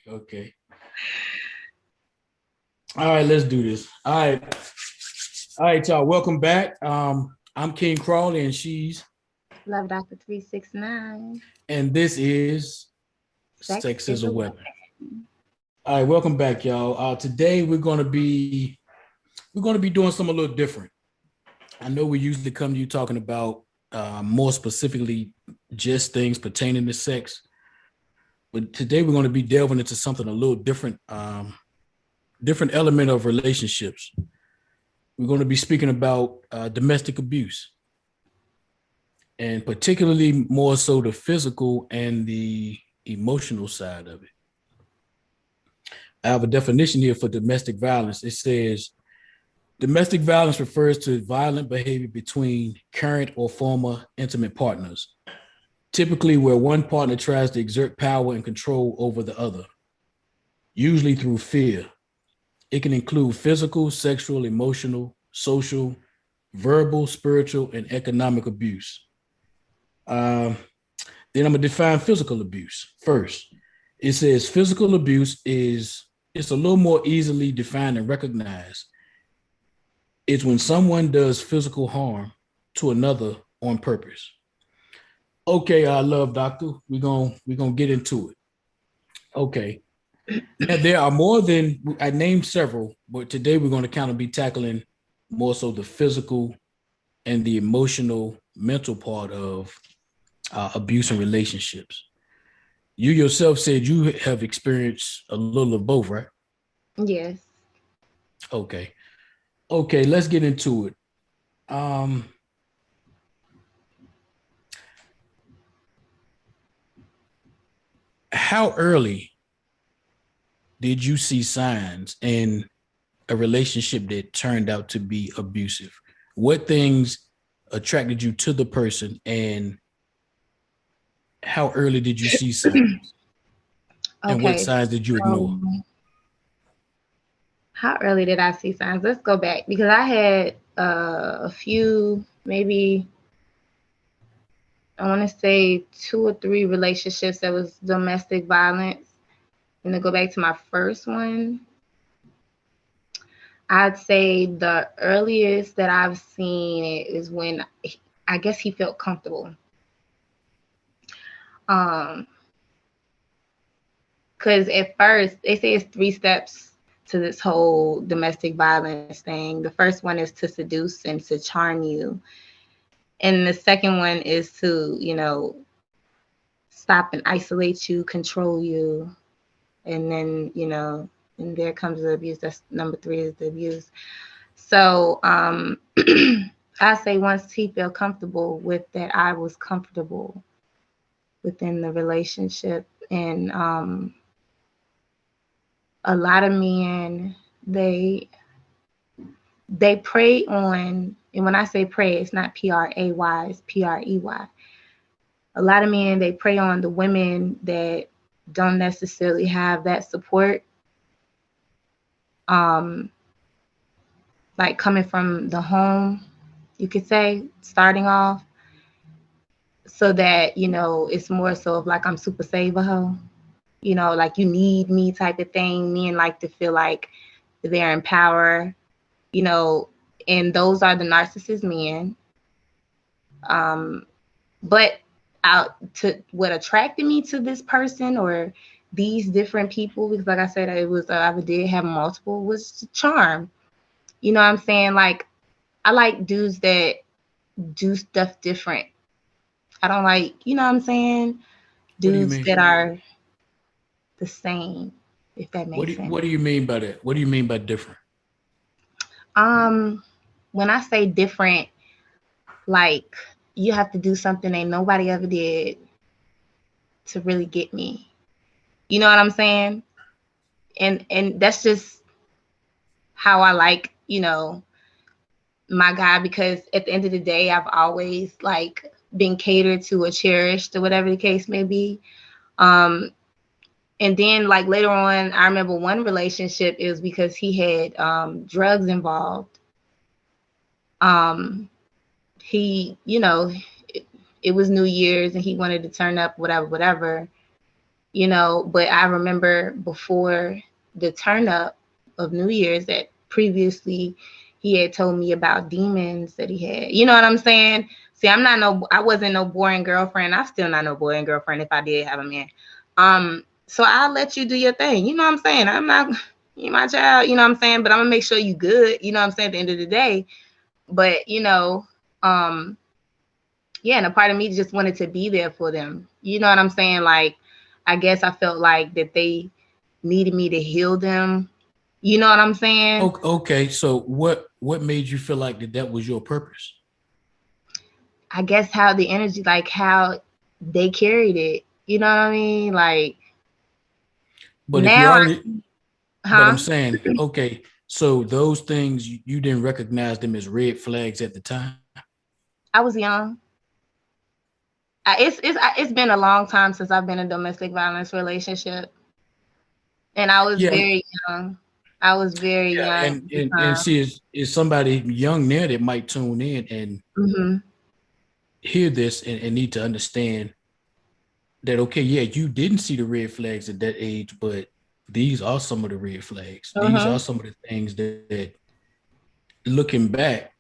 Okay. All right, let's do this. All right, y'all. Welcome back. I'm King Crawley, and Love Dr. 369. and this is Sex Sex is is a a Weapon. weapon. All right, welcome back, y'all. Today we're gonna be doing something a little different. I know we usually come to you talking about more specifically just things pertaining to sex, but today we're going to be delving into something a little different, different element of relationships. We're going to be speaking about domestic abuse, and particularly more so the physical and the emotional side of it. I have a definition here for domestic violence. It says domestic violence refers to violent behavior between current or former intimate partners, typically where one partner tries to exert power and control over the other, usually through fear. It can include physical, sexual, emotional, social, verbal, spiritual, and economic abuse. Um, then I'm gonna define physical abuse first. It says physical abuse is it's a little more easily defined and recognized. It's when someone does physical harm to another on purpose. Okay, I love doctor. We're gonna get into it. Okay. Now there are more than I named several, but today we're going to kind of be tackling more so the physical and the emotional, mental part of abuse and relationships. You yourself said you have experienced a little of both, right? Yes. Okay. Okay, let's get into it. Um, how early did you see signs in a relationship that turned out to be abusive? What things attracted you to the person, and how early did you see signs, and what Okay. signs did you So, ignore? how early did I see signs? Let's go back because I had a few, maybe I want to say two or three relationships that was domestic violence. And to go back to my first one, I'd say the earliest that I've seen it is when I guess he felt comfortable. Um, Because at first, they say it's three steps to this whole domestic violence thing. The first one is to seduce and to charm you. And the second one is to, stop and isolate you, control you. And then, and there comes the abuse. That's number three is the abuse. So I say once he felt comfortable with that, I was comfortable within the relationship. And a lot of men they they prey on, and when I say prey, it's not pray, it's prey. A lot of men they prey on the women that don't necessarily have that support, um like coming from the home, you could say, starting off, so that it's more so of like I'm super save a hoe, like you need me type of thing. Men like to feel like they're in power, you know, and those are the narcissist men. Um, but out to what attracted me to this person or these different people, because like I said, it was I did have multiple, was charm. You know what I'm saying? Like I like dudes that do stuff different. I don't like, you know what I'm saying? What do you Dudes mean? that are the same, if that What makes do sense. what do you mean by that? What do you mean by different? Um, when I say different, like you have to do something that nobody ever did to really get me. You know what I'm saying? And that's just how I like, my guy, because at the end of the day, I've always like been catered to or cherished or whatever the case may be. Um, and then like later on, I remember one relationship is because he had drugs involved. Um, it was New Year's and he wanted to turn up, whatever, whatever. But I remember before the turn up of New Year's that previously he had told me about demons that he had. You know what I'm saying? See, I wasn't no boring girlfriend. I'm still not no boring girlfriend if I did have a man. So I'll let you do your thing. You know what I'm saying? I'm not, you my child, you know what I'm saying? But I'm gonna make sure you good, you know what I'm saying, at the end of the day. But, yeah, and a part of me just wanted to be there for them. You know what I'm saying? Like, I guess I felt like that they needed me to heal them. You know what I'm saying? Okay, so what made you feel like that was your purpose? I guess how the energy, like how they carried it. You know what I mean? Like But if you now, already, but I'm huh? saying, okay, so those things you didn't recognize them as red flags at the time. I was young. It's been a long time since I've been in a domestic violence relationship, and I was Yeah, very young. I was very yeah, young and at the and time. see, is somebody young there that might tune in and Hmm. hear this and need to understand that, okay, yeah, you didn't see the red flags at that age, but these are some of the red flags. These are Hmm. some of the things that looking back,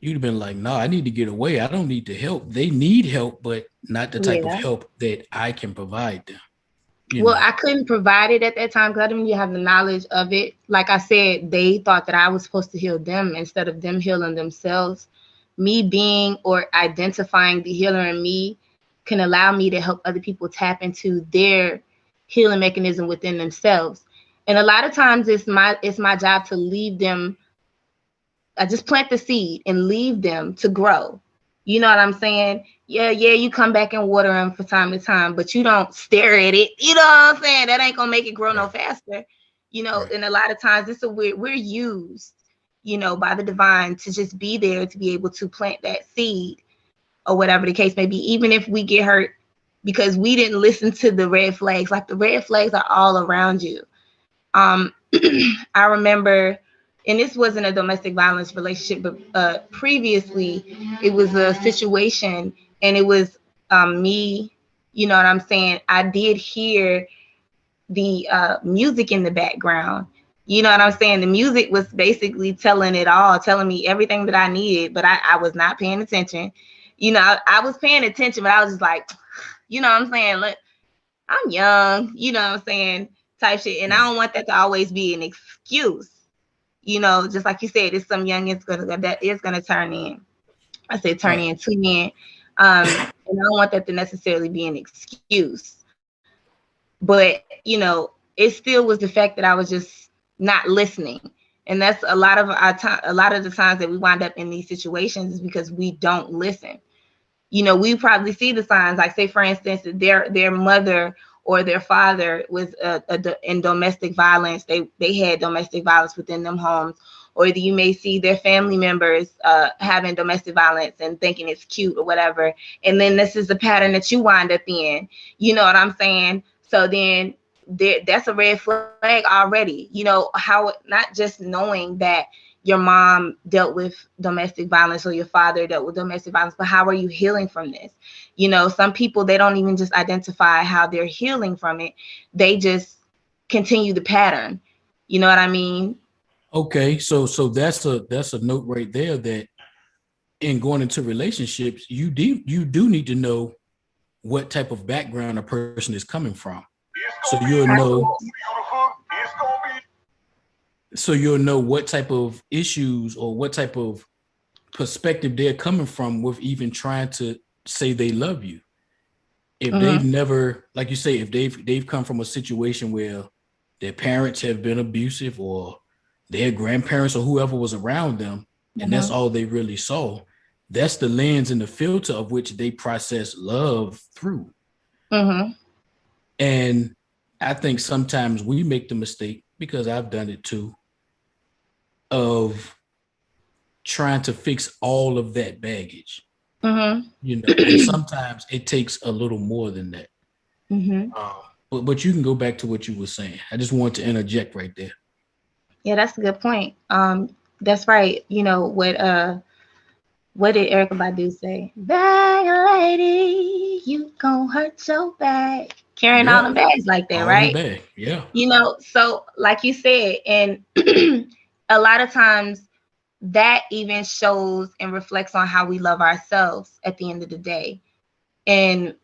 you'd have been like, no, I need to get away. I don't need the help. They need help, but not the type of Yeah. help that I can provide them, you Well, know. I couldn't provide it at that time because I didn't even have the knowledge of it. Like I said, they thought that I was supposed to heal them instead of them healing themselves. Me being or identifying the healer in me can allow me to help other people tap into their healing mechanism within themselves. And a lot of times it's my job to leave them. I just plant the seed and leave them to grow. You know what I'm saying? Yeah, you come back and water them from time to time, but you don't stare at it. You know what I'm saying? That ain't gonna make it grow no Right, faster. right. And a lot of times we're used, by the divine to just be there to be able to plant that seed or whatever the case may be, even if we get hurt because we didn't listen to the red flags. Like the red flags are all around you. Um, I remember, and this wasn't a domestic violence relationship, but previously it was a situation, and it was me. You know what I'm saying? I did hear the music in the background. You know what I'm saying? The music was basically telling it all, telling me everything that I needed, but I was not paying attention. I was paying attention, but I was just like, you know what I'm saying? Look, I'm young, you know what I'm saying, type shit. And I Right. don't want that to always be an excuse. Just like you said, it's some young that is gonna turn in. I said turn Right. into men. And I don't want that to necessarily be an excuse. But, it still was the fact that I was just not listening. And that's a lot of our time, a lot of the times that we wind up in these situations is because we don't listen. We probably see the signs, like say for instance their mother or their father was in domestic violence. They had domestic violence within them homes, or you may see their family members having domestic violence and thinking it's cute or whatever, and then this is the pattern that you wind up in. You know what I'm saying? So then that's a red flag already. How, not just knowing that your mom dealt with domestic violence or your father dealt with domestic violence, but how are you healing from this? Some people, they don't even just identify how they're healing from it. They just continue the pattern. You know what I mean? Okay, so that's a note right there that in going into relationships, you do need to know what type of background a person is coming from. So you'll know so you'll know what type of issues or what type of perspective they're coming from with even trying to say they love you. If they've Mm-hmm. never, like you say, if they've come from a situation where their parents have been abusive or their grandparents or whoever was around them, and that's Mm-hmm. all they really saw, that's the lens and the filter of which they process love through. Mm-hmm. And I think sometimes we make the mistake, because I've done it too, of trying to fix all of that baggage, Mm-hmm. and sometimes it takes a little more than that. Mm-hmm. Um, but you can go back to what you were saying. I just want to interject right there. Yeah, that's a good point. That's right. What did Erica Badu say? Bag lady, you gon' hurt your back. carrying all Yeah. them bags like that, All in the right? bag. Yeah. So like you said, and a lot of times that even shows and reflects on how we love ourselves at the end of the day. And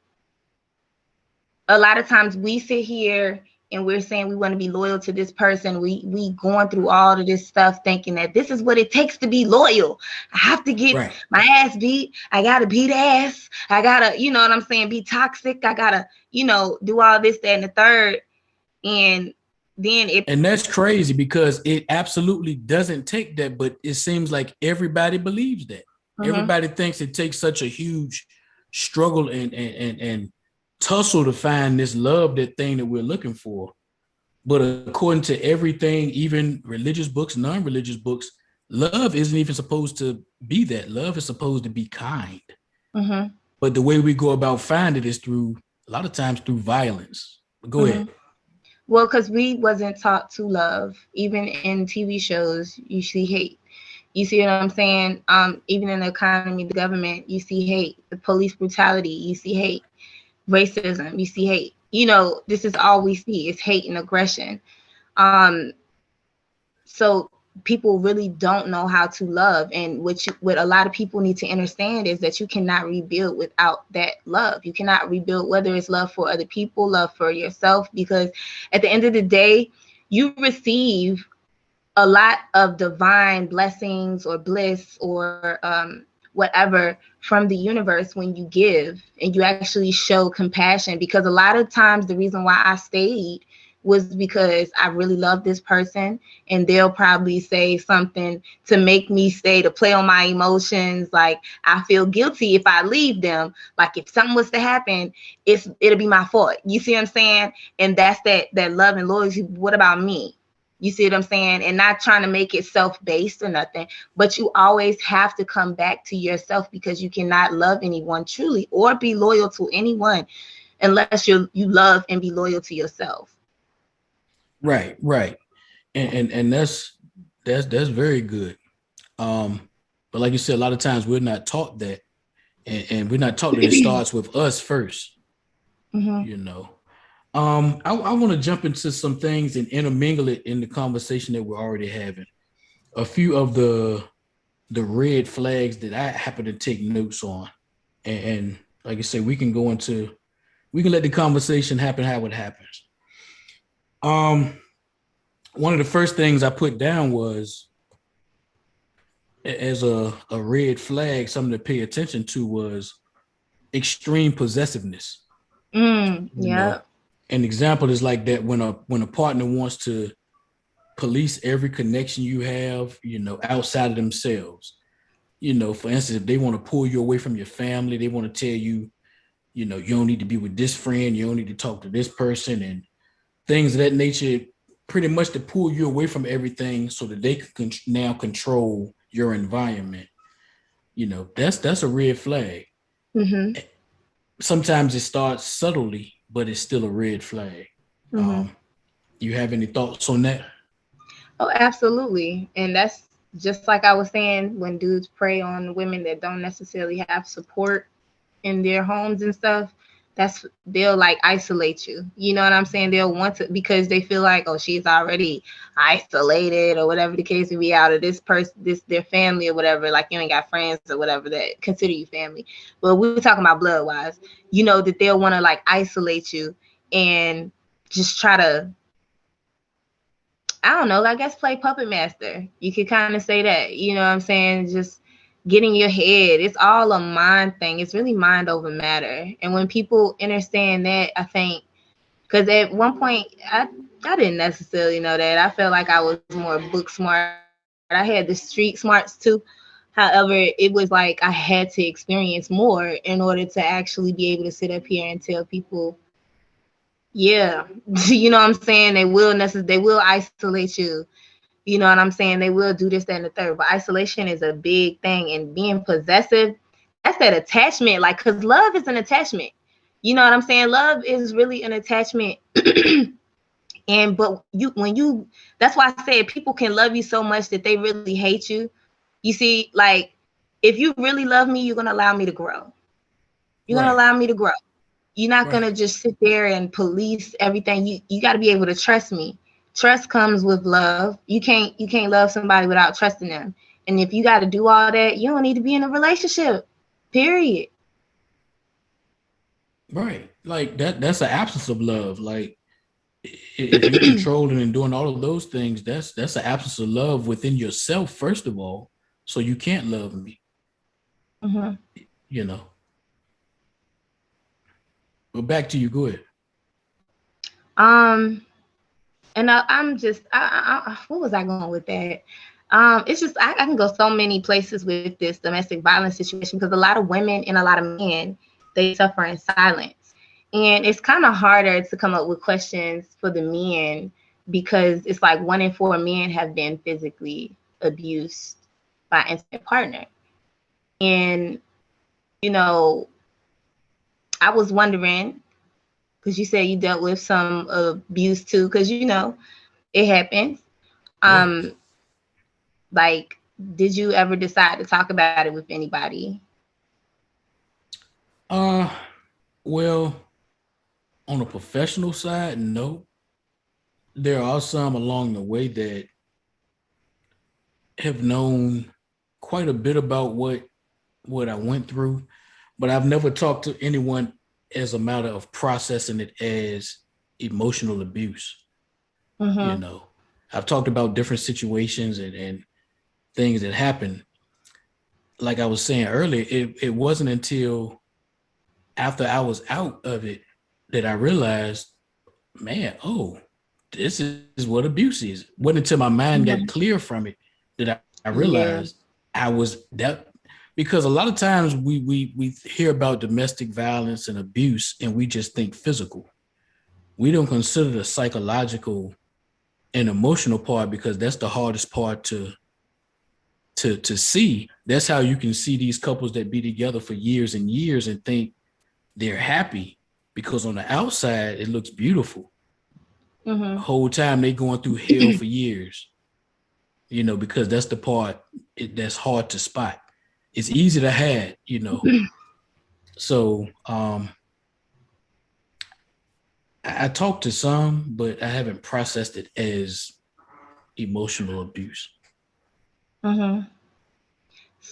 a lot of times we sit here and we're saying we want to be loyal to this person. We going through all of this stuff thinking that this is what it takes to be loyal. I have to get Right. my ass beat. I gotta beat ass. I gotta, you know what I'm saying, be toxic. I gotta, do all this, that, and the third. And then And that's crazy because it absolutely doesn't take that, but it seems like everybody believes that. Mhm. Everybody thinks it takes such a huge struggle and tussle to find this love, that thing that we're looking for. But according to everything, even religious books, non-religious books, love isn't even supposed to be that. Love is supposed to be kind. Mhm. But the way we go about finding it is through, a lot of times, through violence. But go ahead. Mhm. Well, because we wasn't taught to love. Even in TV shows, you see hate. You see what I'm saying? Even in the economy, the government, you see hate. The police brutality, you see hate. Racism, you see hate. This is all we see is hate and aggression. So people really don't know how to love, and what a lot of people need to understand is that you cannot rebuild without that love. You cannot rebuild, whether it's love for other people, love for yourself, because at the end of the day, you receive a lot of divine blessings or bliss or whatever from the universe when you give and you actually show compassion. Because a lot of times the reason why I stayed was because I really love this person, and they'll probably say something to make me stay, to play on my emotions. Like, I feel guilty if I leave them. Like, if something was to happen, it'll be my fault. You see what I'm saying? And that's that love and loyalty. What about me? You see what I'm saying? And not trying to make it self-based or nothing, but you always have to come back to yourself, because you cannot love anyone truly or be loyal to anyone unless you love and be loyal to yourself. Right, right. And that's very good. But like you said, a lot of times we're not taught that, and we're not taught that it starts with us first. Mm-hmm. You know. I want to jump into some things and intermingle it in the conversation that we're already having. A few of the red flags that I happen to take notes on, and like I said, we can let the conversation happen how it happens. Um, One of the first things I put down was, as a red flag, something to pay attention to, was extreme possessiveness. You Yeah. know, an example is like that when a partner wants to police every connection you have, outside of themselves. For instance, if they want to pull you away from your family, they want to tell you, you don't need to be with this friend, you don't need to talk to this person, and things of that nature, pretty much to pull you away from everything so that they can now control your environment. That's a red flag. Mm-hmm. Sometimes it starts subtly, but it's still a red flag. Mm-hmm. Um, you have any thoughts on that? Oh, absolutely. And that's just like I was saying, when dudes prey on women that don't necessarily have support in their homes and stuff, they'll like isolate you. You know what I'm saying? They'll want to, because they feel like, oh, she's already isolated or whatever the case may be, out of this person, their family or whatever. Like, you ain't got friends or whatever that consider you family. But we're talking about blood wise, that they'll want to like isolate you and just try to, I don't know, I guess play puppet master. You could kind of say that, you know what I'm saying? Just get in your head. It's all a mind thing. It's really mind over matter. And when people understand that, I think, because at one point, I didn't necessarily know that. I felt like I was more book smart. I had the street smarts too. However, it was like I had to experience more in order to actually be able to sit up here and tell people, yeah, you know what I'm saying? They will isolate you. You know what I'm saying? They will do this, that, and the third. But isolation is a big thing. And being possessive, that's that attachment. Like, because love is an attachment. You know what I'm saying? Love is really an attachment. That's why I said people can love you so much that they really hate you. You see, like, if you really love me, you're going to allow me to grow. You're going to Right. allow me to grow. You're not Right. gonna just sit there and police everything. You got to be able to trust me. Trust comes with love. You can't love somebody without trusting them. And if you got to do all that, you don't need to be in a relationship. Period. Right. Like that's an absence of love. Like if you're controlling and doing all of those things, that's an absence of love within yourself, first of all. So you can't love me, Hmm. you know. But back to you, go ahead. Um, and I'm just, what was I going with that? It's just I can go so many places with this domestic violence situation because a lot of women and a lot of men, they suffer in silence, and it's kind of harder to come up with questions for the men because it's like 1 in 4 men have been physically abused by an intimate partner, and you know, I was wondering because you said you dealt with some abuse too, because it happens. Yeah. Um, like, did you ever decide to talk about it with anybody? Uh well, on a professional side, no. There are some along the way that have known quite a bit about what I went through, but I've never talked to anyone as a matter of processing it as emotional abuse. You Mm-hmm. know, I've talked about different situations and things that happen. Like I was saying earlier, it wasn't until after I was out of it that I realized, man, oh, this is what abuse is. Wasn't until my mind got Mm-hmm. clear from it that I Yeah. realized I was that, because a lot of times we hear about domestic violence and abuse and we just think physical. We don't consider the psychological and emotional part because that's the hardest part to see. That's how you can see these couples that be together for years and years and think they're happy because on the outside it looks beautiful. The Mm-hmm. whole time they going through hell for years, because that's the part that's hard to spot. It's easy to hide. So I talked to some, but I haven't processed it as emotional abuse. Mm-hmm.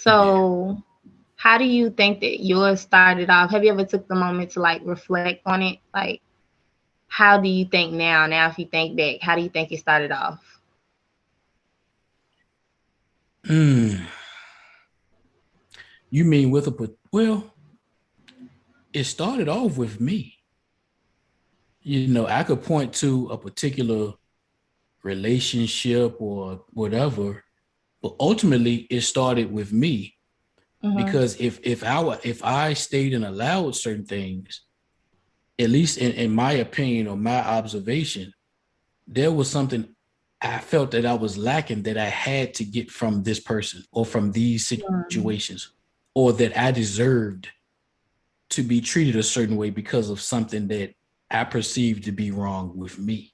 Yeah. So, how do you think that yours started off? Have you ever took the moment to like reflect on it? Like, how do you think now? Now, if you think back, how do you think it started off? Mm. You mean with well, it started off with me. I could point to a particular relationship or whatever, but ultimately it started with me Mm-hmm. because if I stayed and allowed certain things, at least in my opinion or my observation, there was something I felt that I was lacking that I had to get from this person or from these situations, or that I deserved to be treated a certain way because of something that I perceived to be wrong with me,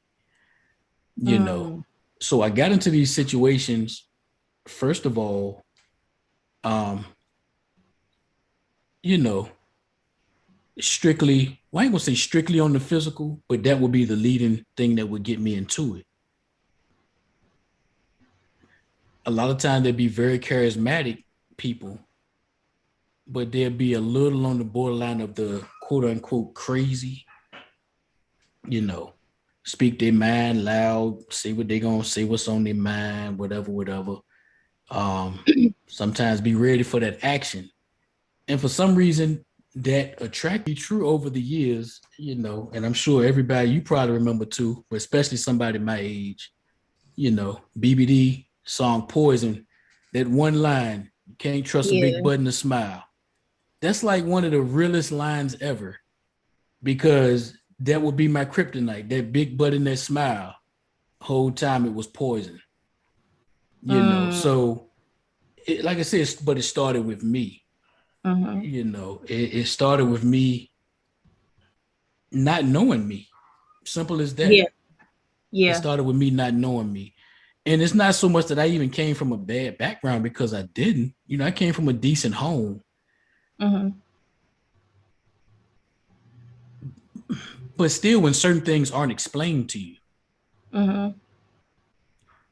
you know. Mm-hmm. So I got into these situations, first of all, um, you know, strictly, well, I ain't gonna say strictly on the physical, but that would be the leading thing that would get me into it. A lot of times they'd be very charismatic people, but they'll be a little on the borderline of the quote unquote crazy, you know, speak their mind loud, say what they gonna say, what's on their mind, whatever, whatever. Um, Sometimes be ready for that action. And for some reason that attracted me true over the years, and I'm sure everybody you probably remember too, but especially somebody my age, BBD song Poison, that one line, you can't trust a big Yeah. button to smile. That's like one of the realest lines ever because that would be my kryptonite, that big butt and that smile. Whole time it was poison, Mm-hmm. So like I said, but it started with me. Mm-hmm. It started with me not knowing me. Simple as that. Yeah. It Yeah. started with me not knowing me. And it's not so much that I even came from a bad background because I didn't. I came from a decent home, Mm-hmm. But still, when certain things aren't explained to you, Mm-hmm.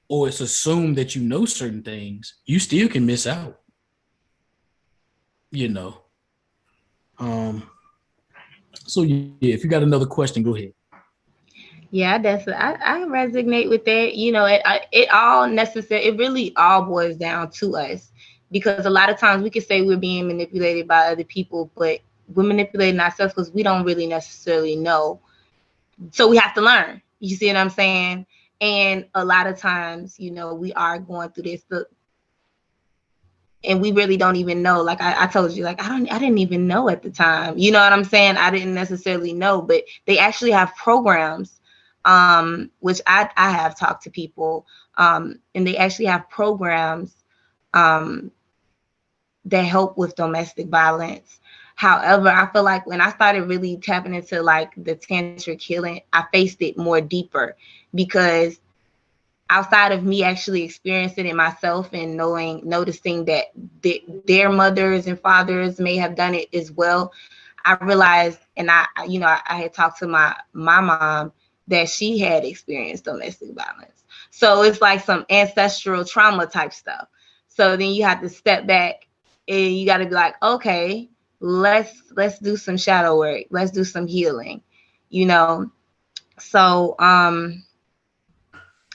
or it's assumed that you know certain things, you still can miss out. You know. Um. So yeah, if you got another question, go ahead. Yeah, I resonate with that. You know, it all necessary. It really all boils down to us, because a lot of times we can say we're being manipulated by other people, but we're manipulating ourselves because we don't really necessarily know. So we have to learn. You see what I'm saying? And a lot of times, you know, we are going through this, and we really don't even know. Like I told you, like I didn't even know at the time. You know what I'm saying? I didn't necessarily know, but they actually have programs, which I have talked to people, and they actually have programs um, that help with domestic violence. However, I feel like when I started really tapping into like the tantric healing, I faced it more deeper, because outside of me actually experiencing it myself and noticing that their mothers and fathers may have done it as well, I realized, and I had talked to my mom, that she had experienced domestic violence. So it's like some ancestral trauma type stuff. So then you have to step back and you got to be like, okay, let's do some shadow work. Let's do some healing, you know? So, I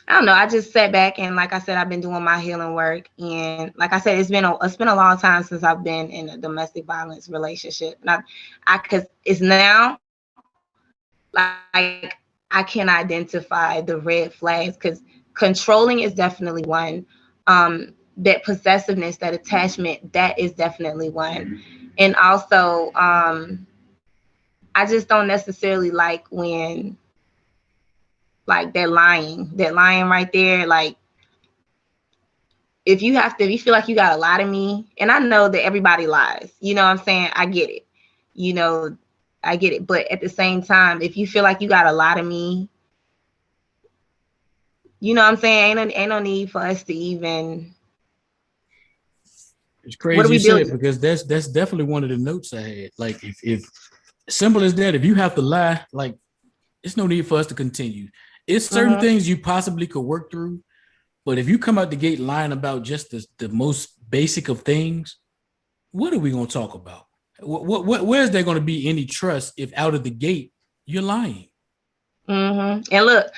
don't know. I just sat back and, like I said, I've been doing my healing work, and like I said, it's been a long time since I've been in a domestic violence relationship. And cause it's now like I can identify the red flags, because controlling is definitely one. That possessiveness, that attachment, that is definitely one. And also, I just don't necessarily like when, like, that lying right there, like, if you feel like you got a lot of me, and I know that everybody lies, you know what I'm saying? I get it. You know, I get it. But at the same time, if you feel like you got a lot of me, you know what I'm saying? Ain't no need for us to even, It's what are crazy we you said, building? because that's definitely one of the notes I had. Like if simple as that, if you have to lie, like it's no need for us to continue. It's certain Mm-hmm. things you possibly could work through, but if you come out the gate lying about just the most basic of things, what are we going to talk about? Where's there going to be any trust if out of the gate you're lying? Mm-hmm. And look,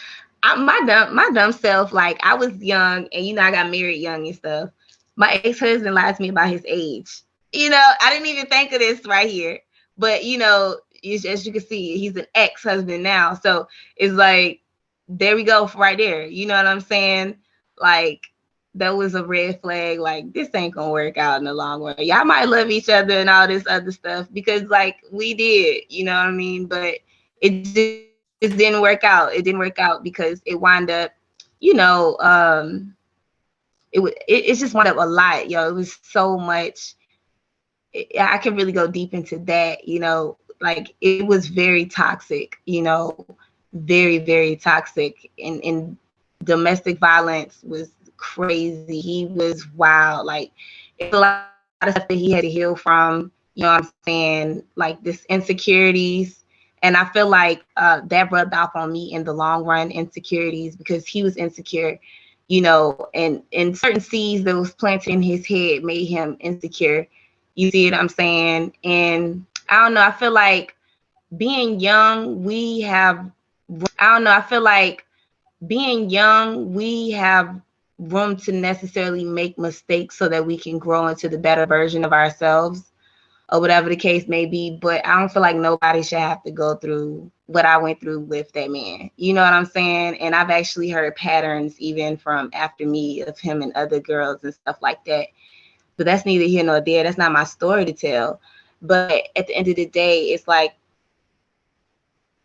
my dumb self, like, I was young, and I got married young and stuff. My ex-husband lied to me about his age. I didn't even think of this right here. But as you can see, he's an ex-husband now. So it's like, there we go, right there. You know what I'm saying? Like, that was a red flag. Like, this ain't gonna work out in the long run. Y'all might love each other and all this other stuff, because like we did, you know what I mean? But it just didn't work out. It didn't work out because it wound up, you know, it just wound up a lot, yo. It was so much. I can really go deep into that, like, it was very toxic, very, very toxic. And domestic violence was crazy. He was wild. Like, it's a lot of stuff that he had to heal from, you know what I'm saying? Like, this insecurities. And I feel like that rubbed off on me in the long run, insecurities, because he was insecure, and certain seeds that was planted in his head made him insecure. You see what I'm saying? And I don't know. I feel like being young, we have, I don't know. I feel like being young, we have room to necessarily make mistakes so that we can grow into the better version of ourselves, or whatever the case may be. But I don't feel like nobody should have to go through what I went through with that man. You know what I'm saying? And I've actually heard patterns even from after me of him and other girls and stuff like that. But that's neither here nor there. That's not my story to tell. But at the end of the day, it's like,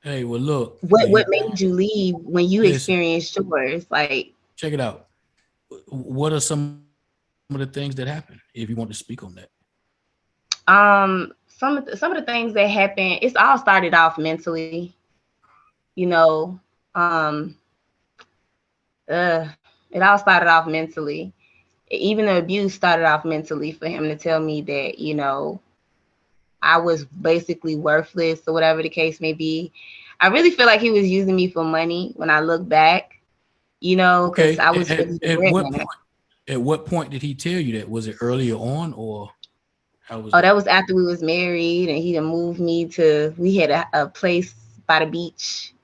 Hey, well, look, what made you leave when you listen, experienced yours? Like, check it out. What are some of the things that happen? If you want to speak on that, some of the things that happened, it's all started off mentally, you know. Um, it all started off mentally. Even the abuse started off mentally, for him to tell me that, I was basically worthless, or whatever the case may be. I really feel like he was using me for money when I look back, you know, because Okay. I was really the breadwinner. At what point did he tell you that? Was it earlier on, or how was Oh, that? that was after we was married, and he done moved me to. We had a place by the beach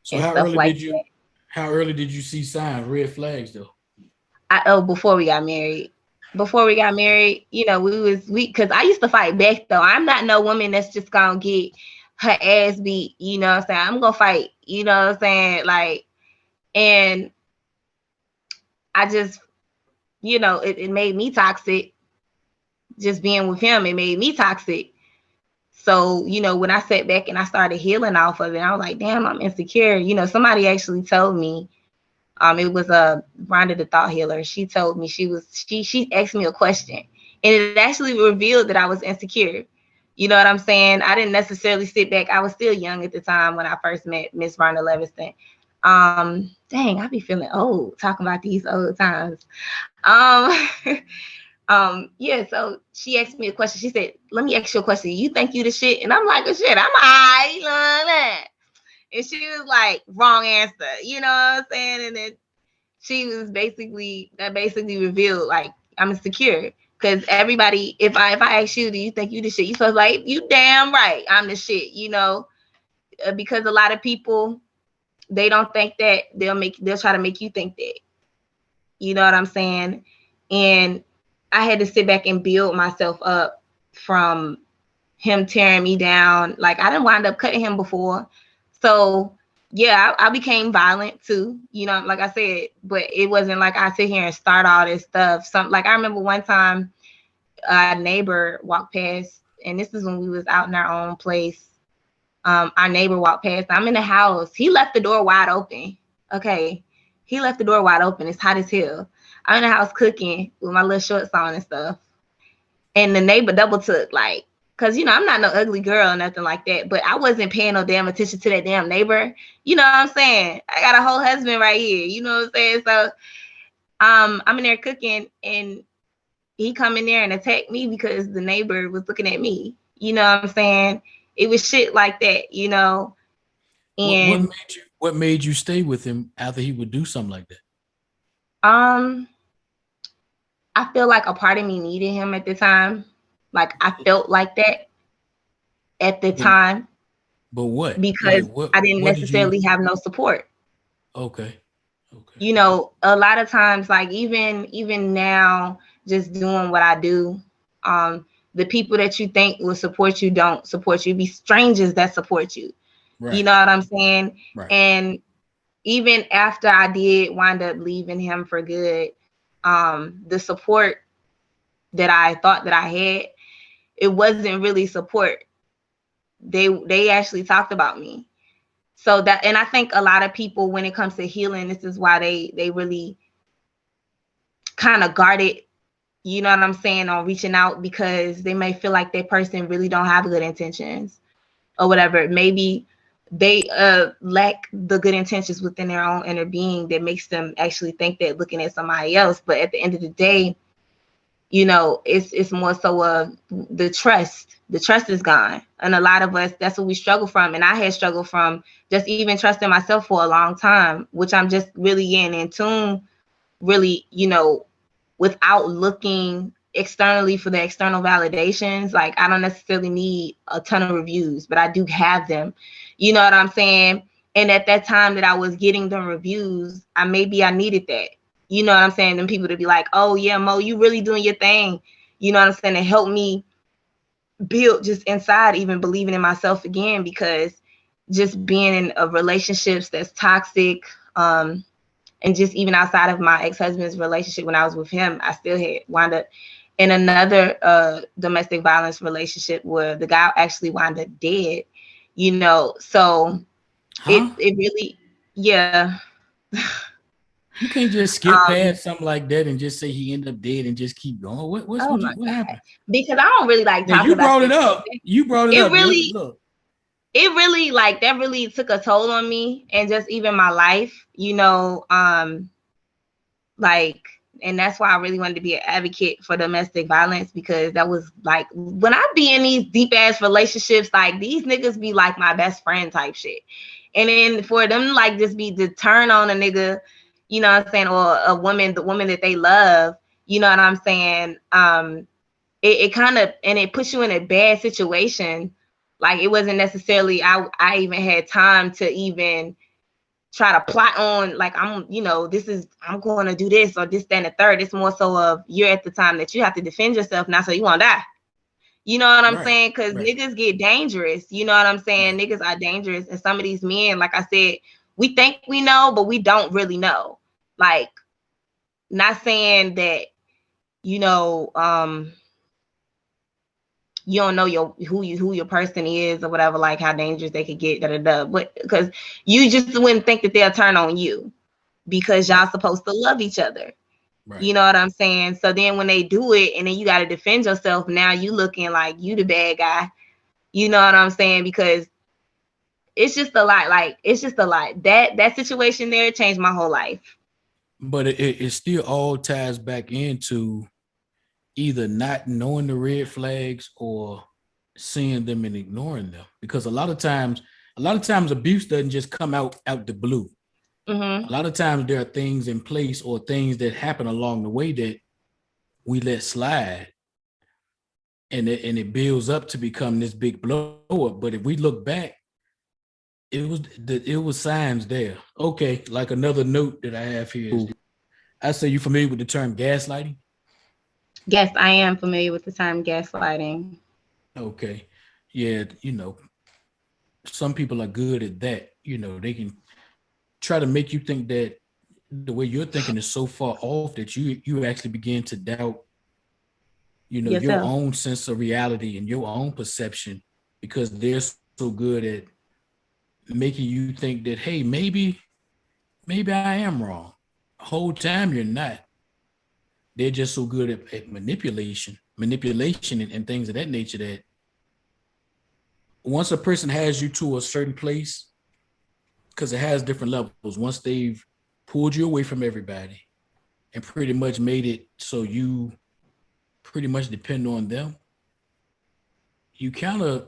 So and stuff like that. how early did you see signs, red flags though? Before we got married. Before we got married, you know, because I used to fight back though. I'm not no woman that's just gonna get her ass beat, you know what I'm saying? I'm gonna fight, you know what I'm saying? Like, and I just, you know, it made me toxic. Just being with him, it made me toxic. So, you know, when I sat back and I started healing off of it, I was like, damn, I'm insecure. You know, somebody actually told me, it was a Rhonda the Thought Healer. She told me she asked me a question, and it actually revealed that I was insecure. You know what I'm saying? I didn't necessarily sit back. I was still young at the time when I first met Miss Rhonda Leviston. Dang, I be feeling old talking about these old times. Um, yeah, so she asked me a question. She said, let me ask you a question. You think you the shit? And I'm like, oh, shit, I'm high. You know what I mean? And she was like, wrong answer. You know what I'm saying? And then she was basically revealed like I'm insecure. Cause everybody, if I ask you, do you think you the shit? You supposed like, you damn right, I'm the shit, you know? Because a lot of people, they don't think that they'll try to make you think that. You know what I'm saying? And I had to sit back and build myself up from him tearing me down. Like I didn't wind up cutting him before. So yeah, I became violent too, you know, like I said, but it wasn't like I sit here and start all this stuff. Like I remember one time a neighbor walked past, and this is when we was out in our own place. Our neighbor walked past. I'm in the house. He left the door wide open. Okay. He left the door wide open. It's hot as hell. I'm in the house cooking with my little shorts on and stuff. And the neighbor double took, like, because, you know, I'm not no ugly girl or nothing like that, but I wasn't paying no damn attention to that damn neighbor. You know what I'm saying? I got a whole husband right here. You know what I'm saying? So I'm in there cooking, and he come in there and attack me because the neighbor was looking at me. You know what I'm saying? It was shit like that, you know? And What made you stay with him after he would do something like that? I feel like a part of me needed him at the time. Like I felt like that at the time. But what? Because I didn't what did you necessarily have no support. Okay. You know, a lot of times, like even now, just doing what I do, the people that you think will support you don't support you. Be strangers that support you. Right. You know what I'm saying? Right. And even after I did wind up leaving him for good, the support that I thought that I had, it wasn't really support. They actually talked about me. So that, and I think a lot of people, when it comes to healing, this is why they really kind of guard it, you know what I'm saying, on reaching out, because they may feel like that person really don't have good intentions or whatever. Maybe they lack the good intentions within their own inner being that makes them actually think that looking at somebody else. But at the end of the day, you know, it's more so the trust. The trust is gone. And a lot of us, that's what we struggle from. And I had struggled from just even trusting myself for a long time, which I'm just really getting in tune, really, you know, without looking externally for the external validations. Like I don't necessarily need a ton of reviews, but I do have them. You know what I'm saying? And at that time that I was getting them reviews, I needed that. You know what I'm saying? Them people to be like, oh yeah, Mo, you really doing your thing. You know what I'm saying? It helped me build just inside, even believing in myself again, because just being in a relationships that's toxic, and just even outside of my ex-husband's relationship, when I was with him, I still had wound up in another domestic violence relationship where the guy actually wound up dead, you know. So it really, yeah. You can't just skip past something like that and just say he ended up dead and just keep going. What happened? Because I don't really like now, talking about it up. You brought it up. Look. It really, like, that really took a toll on me and just even my life, you know. Like And that's why I really wanted to be an advocate for domestic violence, because that was like, when I be in these deep ass relationships, like these niggas be like my best friend type shit. And then for them like just be to turn on a nigga, you know what I'm saying, or a woman, the woman that they love, you know what I'm saying? It kind of, and it puts you in a bad situation. Like it wasn't necessarily, I even had time to even try to plot on like I'm going to do this or this, that, and the third. It's more so of you're at the time that you have to defend yourself now, so you won't die. You know what I'm saying? Because niggas get dangerous. You know what I'm saying? Niggas are dangerous. And some of these men, like I said, we think we know, but we don't really know. Like, not saying that, you know, you don't know who your person is or whatever, like how dangerous they could get, but because you just wouldn't think that they'll turn on you because y'all supposed to love each other. You know what I'm saying? So then when they do it and then you got to defend yourself, now you looking like you the bad guy. You know what I'm saying? Because it's just a lot. Like, it's just a lot. That situation there changed my whole life. But it still all ties back into either not knowing the red flags or seeing them and ignoring them. Because a lot of times abuse doesn't just come out the blue. Mm-hmm. A lot of times there are things in place or things that happen along the way that we let slide, and it builds up to become this big blow up. But if we look back, it was signs there. Okay, like another note that I have here is, I say, you familiar with the term gaslighting? Yes, I am familiar with the term gaslighting. Okay. Yeah, you know, some people are good at that. You know, they can try to make you think that the way you're thinking is so far off that you actually begin to doubt, you know, your own sense of reality and your own perception, because they're so good at making you think that, hey, maybe I am wrong. The whole time you're not. They're just so good at manipulation and things of that nature that once a person has you to a certain place, because it has different levels, once they've pulled you away from everybody and pretty much made it so you pretty much depend on them, you kind of,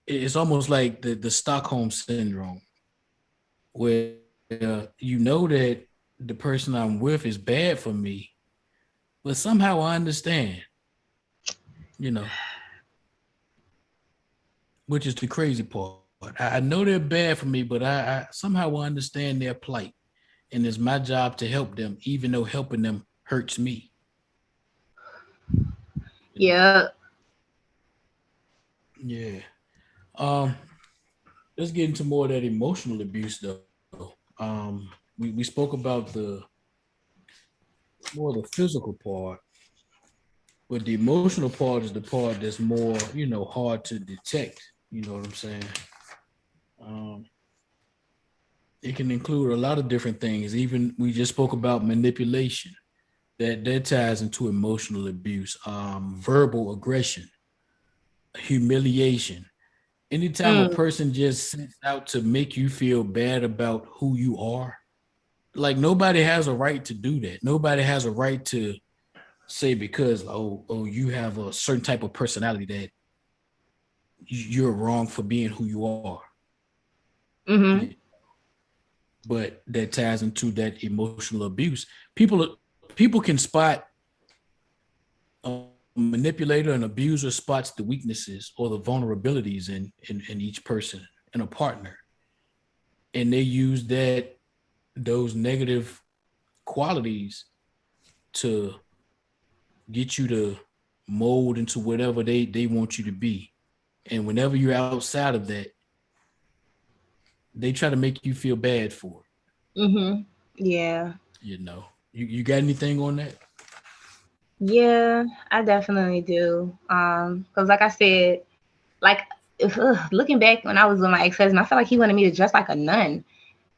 it's almost like the Stockholm syndrome, where you know that the person I'm with is bad for me, but somehow I understand, you know, which is the crazy part. I know they're bad for me, but I somehow understand their plight, and it's my job to help them, even though helping them hurts me. Yeah. Yeah. Let's get into more of that emotional abuse, though. We spoke about the more the physical part, but the emotional part is the part that's more, you know, hard to detect. You know what I'm saying? Um, it can include a lot of different things. Even we just spoke about manipulation. That ties into emotional abuse, verbal aggression, humiliation. Anytime a person just sets out to make you feel bad about who you are, like nobody has a right to do that. Nobody has a right to say because you have a certain type of personality that you're wrong for being who you are. Mm-hmm. But that ties into that emotional abuse. People can spot a manipulator and abuser spots the weaknesses or the vulnerabilities in each person and a partner, and they use those negative qualities to get you to mold into whatever they want you to be. And whenever you're outside of that, they try to make you feel bad for it. Mm-hmm. Yeah. You know, you got anything on that? Yeah, I definitely do. Because like I said, like looking back when I was with my ex-husband, I felt like he wanted me to dress like a nun.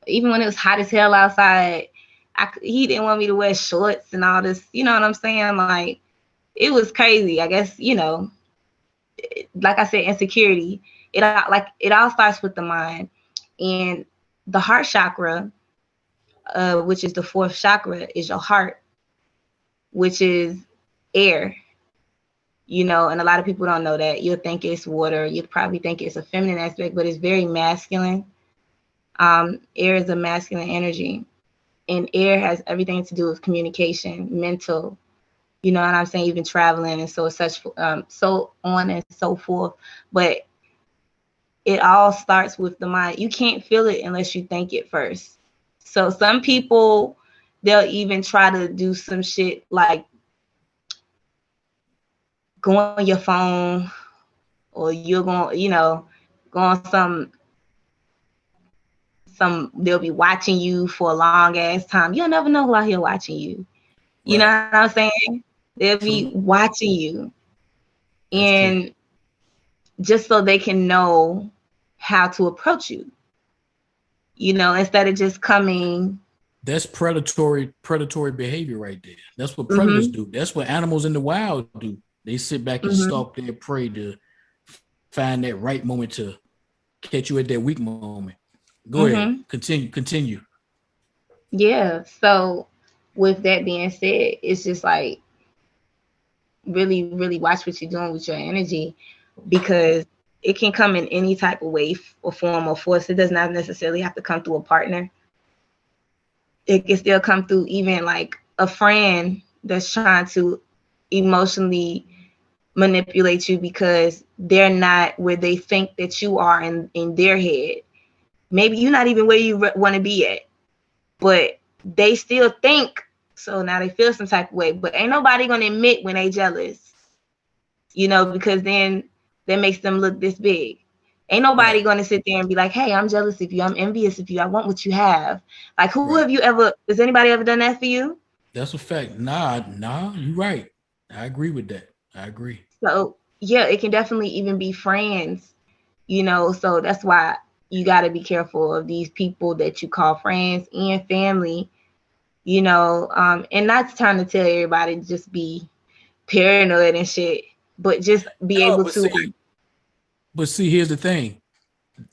Even when it was hot as hell outside, he didn't want me to wear shorts and all this. You know what I'm saying? Like, it was crazy. I guess, you know, like I said, insecurity. It all starts with the mind, and the heart chakra, which is the fourth chakra, is your heart. which is air. And a lot of people don't know that. You'll think it's water. You'll probably think it's a feminine aspect, but it's very masculine. Air is a masculine energy, and air has everything to do with communication, mental, you know what I'm saying, even traveling and so on and so forth. But it all starts with the mind. You can't feel it unless you think it first. So some people, they'll even try to do some shit like go on your phone, or you're going, go on they'll be watching you for a long ass time. You'll never know while he's watching you. You know what I'm saying? They'll be watching you. That's and true. Just so they can know how to approach you, instead of just coming. That's predatory behavior right there. That's what predators Mm-hmm. do. That's what animals in the wild do. They sit back and Mm-hmm. stalk their prey to find that right moment to catch you at that weak moment. Go ahead. Mm-hmm. Continue. Yeah. So with that being said, it's just like really, really watch what you're doing with your energy, because it can come in any type of way or form or force. It does not necessarily have to come through a partner. It can still come through even like a friend that's trying to emotionally manipulate you because they're not where they think that you are in their head. Maybe you're not even where you want to be at, but they still think so. Now they feel some type of way, but ain't nobody gonna admit when they jealous, because then that makes them look this big. Ain't nobody Right. gonna sit there and be like, hey, I'm jealous of you, I'm envious of you, I want what you have. Like, who Right. have you ever, has anybody ever done that for you? That's a fact. Nah, you're right. I agree with that. I agree. So yeah, it can definitely even be friends, so that's why you got to be careful of these people that you call friends and family, and not trying to tell everybody to just be paranoid and shit, but just be No, able to. but see, here's the thing.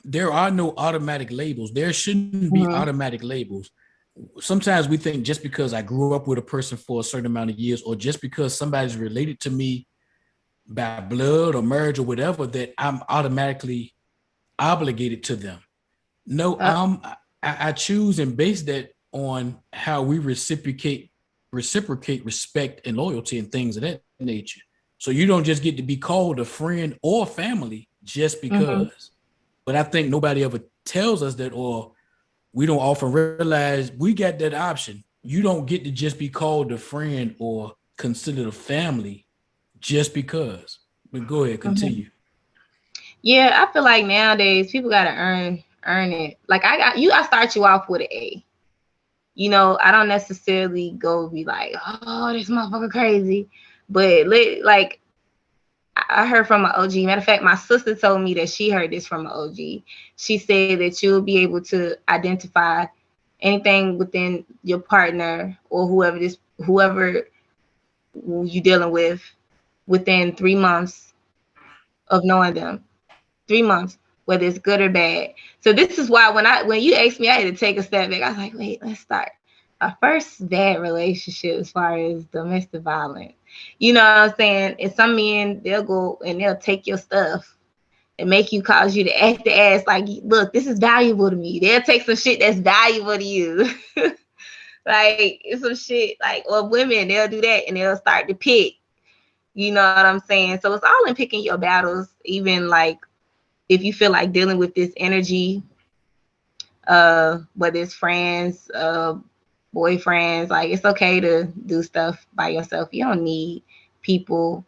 There are no automatic labels. There shouldn't be Mhm. automatic labels. Sometimes we think just because I grew up with a person for a certain amount of years, or just because somebody's related to me by blood or marriage or whatever, that I'm automatically obligated to them. No, I choose and base that on how we reciprocate respect and loyalty and things of that nature. So you don't just get to be called a friend or family just Mhm. because. But I think nobody ever tells us that, or we don't often realize we got that option. You don't get to just be called a friend or considered a family just because. But go ahead, Mhm. continue. Yeah, I feel like nowadays people gotta earn it. Like I start you off with an A. I don't necessarily go be like, oh, this motherfucker crazy. But like I heard from an OG. Matter of fact, my sister told me that she heard this from an OG. She said that you'll be able to identify anything within your partner or whoever you dealing with within 3 months of knowing them. 3 months, whether it's good or bad. So this is why when you asked me, I had to take a step back. I was like, wait, let's start. Our first bad relationship as far as domestic violence. You know what I'm saying? And some men, they'll go and they'll take your stuff and cause you to act the ass like, look, this is valuable to me. They'll take some shit that's valuable to you. Like it's some shit like, or women, they'll do that and they'll start to pick. You know what I'm saying? So it's all in picking your battles, even like if you feel like dealing with this energy, whether it's friends, boyfriends, like it's okay to do stuff by yourself. You don't need people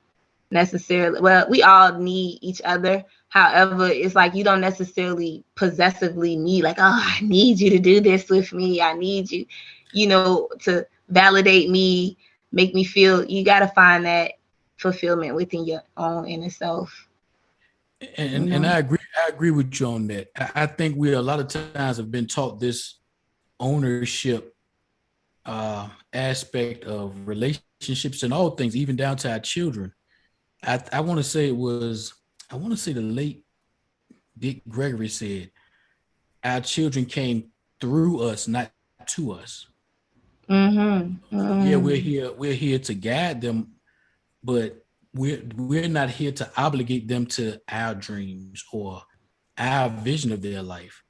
necessarily. Well, we all need each other. However, it's like you don't necessarily possessively need like, oh, I need you to do this with me. I need you, to validate me, make me feel. You got to find that fulfillment within your own inner self. And I agree with you on that. I think we a lot of times have been taught this ownership aspect of relationships and all things, even down to our children. I want to say I want to say the late Dick Gregory said, our children came through us, not to us. Mm-hmm. Yeah, we're here to guide them, but we're not here to obligate them to our dreams or our vision of their life.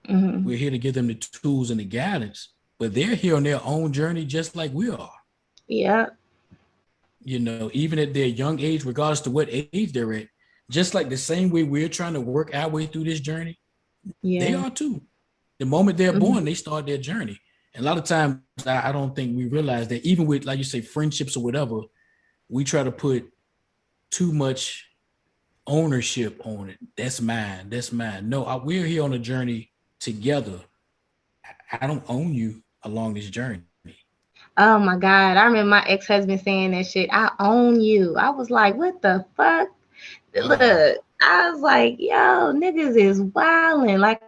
We're here to give them the tools and the guidance, but they're here on their own journey just like we are. Yeah. You know, even at their young age, regardless to what age they're at, just like the same way we're trying to work our way through this journey, they Yeah. are too. The moment they're Mhm. born, they start their journey. And a lot of times, I don't think we realize that even with, like you say, friendships or whatever, we try to put too much ownership on it. That's mine. That's mine. No, we're here on a journey together. I don't own you along this journey. Oh my God. I remember my ex-husband saying that shit. I own you. I was like, what the fuck? Look, Wow. I was like, yo, niggas is wilding. Like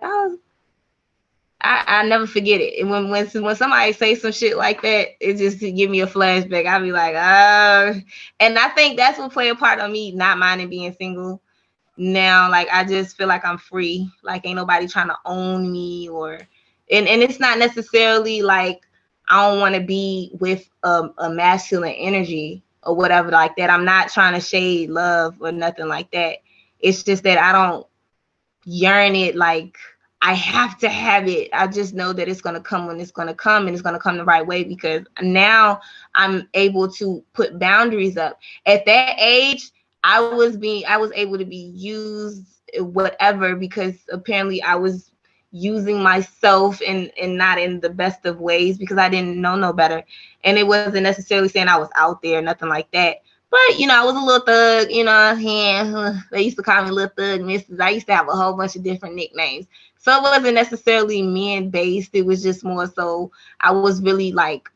I never forget it. And when somebody say some shit like that, it just give me a flashback. I'll be like, and I think that's what play a part of me not minding being single. Now, like I just feel like I'm free. Like ain't nobody trying to own me and it's not necessarily like I don't want to be with a masculine energy or whatever like that. I'm not trying to shade love or nothing like that. It's just that I don't yearn it like I have to have it. I just know that it's going to come when it's going to come, and it's going to come the right way, because now I'm able to put boundaries up. At that age, I was able to be used whatever, because apparently I was using myself and not in the best of ways, because I didn't know no better. And it wasn't necessarily saying I was out there, nothing like that. But, you know, I was a little thug, you know, they used to call me Little Thug Mrs. I used to have a whole bunch of different nicknames. So it wasn't necessarily men based. It was just more so I was really like